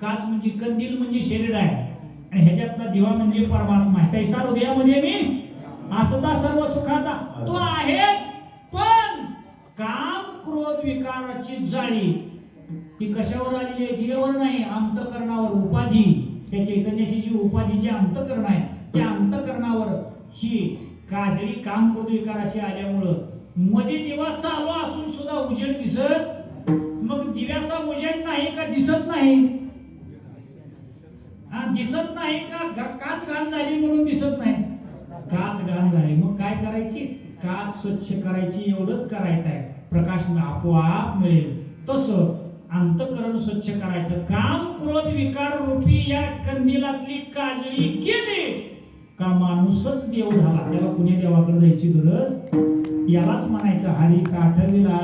काच म्हणजे कंदील म्हणजे शरीर आहे आणि ह्याच्यातला दिवा म्हणजे परमात्मा आहे. तैसा हृदयामध्ये मी असता सर्व सुखाचा तो आहेच. पण काम क्रोध विकाराची जाळी ही कशावर आलेली आहे? दिव्यावर नाही, अंतःकरणावर. उपाधी, त्या चैतन्याची जी उपाधी जी अंतःकरण आहे त्या अंतःकरणावर ही काजळी काम क्रोध विकाराची आल्यामुळं मध्ये दिवा चालू असून सुद्धा उजेड दिसत. मग दिव्याचा उजेड नाही का दिसत नाही? दिसत नाही का काच घाण झाली म्हणून दिसत नाही? काच घाण झाली मग काय करायची? काच स्वच्छ करायची, एवढंच करायचं आहे. प्रकाश आपोआप मिळेल. तसं अंतःकरण स्वच्छ करायचं. काम क्रोध विकार रूपी या कंदिलातली काजळी गेली का माणूसच देव झाला. त्याला कुणी देवाकडे जायची गरज. यालाच म्हणायचं हरी साठविला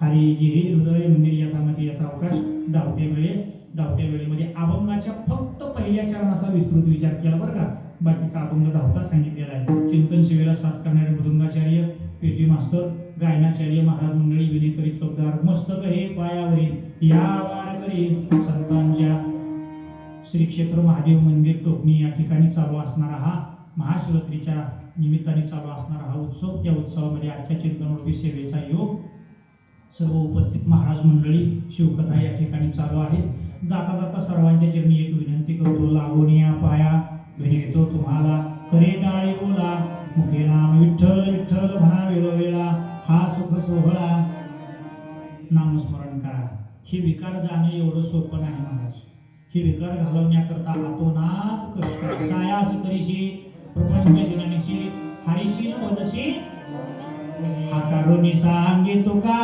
हरी जिरे हृदय मंदिर यथामती यथावकाश. धावत्या वेळेमध्ये अभंगाच्या फक्त पहिल्या चरणाचा विस्तृत विचार केला बरं का. बाकीचा अभंग धावता सांगितलेला आहे. चिंतन सेवेला साथ करणारे मृदंगाचार्य, पेटी मास्तर, गायनाचार्य, महाराज मंडळी, विनेकरी, चौकदार, मस्तक हे पायावरी या वारकरी संतांच्या श्री क्षेत्र महादेव मंदिर टोकणी या ठिकाणी चालू असणारा हा महाशिवरात्रीच्या निमित्ताने चालू असणारा हा उत्सव. त्या उत्सवामध्ये आजच्या चिंतनरूपी सेवेचा योग सर्व उपस्थित महाराज मंडळी, शिवकथा या ठिकाणी चालू आहे. जाता जाता सर्वांच्या चरणी एक विनंती करतो. लागून या पाया विनवितो तुम्हाला, करे टाळी बोला, मुखे नाम विठ्ठल विठ्ठल म्हणा वेळोवेळा, हा सुख सोहळा नामस्मरण करा. हे विकार जाणे एवढं सोपं नाही महाराज. हे विकार घालवण्याकरता हातोनात कष्ट. सायास करीशी प्रपंच जननीशी हरीशी वदशी हाकारुनी सांगे तुका,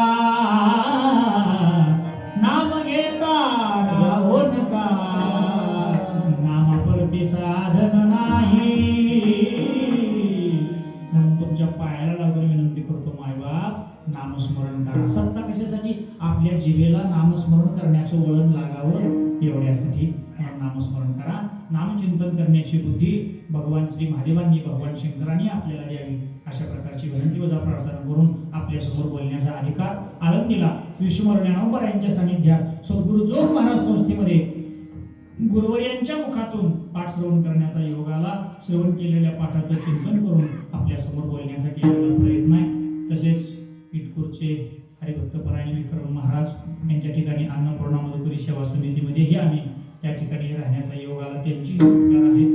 नाम घेता राहो नका, नामा परती साधन नाही. म्हणून तुमच्या पायाला लागून विनंती करतो मायबाप, नामस्मरण करा. सत्ता कशासाठी? आपल्या जिभेला नामस्मरण करण्याचं वळण लागावं एवढ्यासाठी नामस्मरण करा. नामचिंतन करण्याची बुद्धी भगवान श्री महादेवांनी, भगवान शंकरांनी आपल्याला द्यावी अशा प्रकारची विनंती वजा प्रार्थना करून आपल्या समोर बोलण्याचा अधिकार आळंदीला विश्वमर ज्ञानोबा यांच्या सानिध्यात सद्गुरु जोग महाराज संस्थेमध्ये गुरुवर्यांच्या मुखातून पाठ श्रवण करण्याचा योगाला श्रवण केलेल्या पाठाचं चिंतन करून आपल्या समोर बोलण्याचा केलेला प्रयत्न आहे. तसेच इटकूरचे हरिभक्तपरायण विक्रम महाराज यांच्या ठिकाणी अन्नपूर्णा मधुकरी सेवा समितीमध्येही आम्ही त्या ठिकाणी राहण्याचा योगाला त्यांची उपकार आहेत,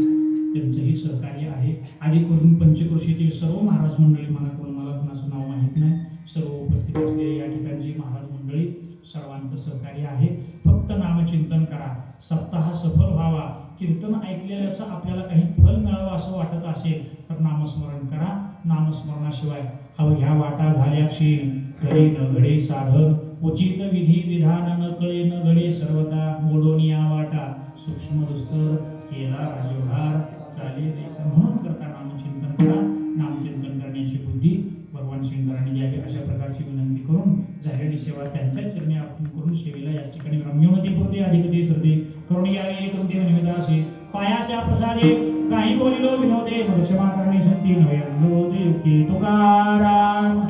त्यांचंही सहकार्य आहे. आधी करून पंचक्रोशीतील सर्व महाराज मंडळी, मला कुणाचं नाव माहीत नाही, सर्व उपस्थित असलेले या ठिकाणची महाराज मंडळी सर्वांचं सहकार्य आहे. फक्त नामचिंतन करा. सप्ताह सफल व्हावा. कीर्तन ऐकलेल्याचं आपल्याला काही फल मिळावं असं वाटत असेल तर नामस्मरण करा. नामस्मरणाशिवाय अवघ्या वाटा झाल्याची घडे न घडे साधन, उचित विधी विधान न कळे न घडे सर्वता, मोडोनिया वाटा सूक्ष्म दुस्तर केला राजभार चाले देश. म्हणून करता नामचिंतन करा. नामचिंतन करण्याची बुद्धी भगवान शंकरांनी द्यावी अशा प्रकारची विनंती करून जाहिराती सेवा त्यांच्या चरणी अर्पण करून सेवेला या ठिकाणी रम्यमती पुरते अधिकते श्रद्धे करून यावे कृती निमित्तासे पायाच्या प्रसादे काही बोलिलो विनोदे क्षमा करणे संती नव्हे युक्ती तुकाराम.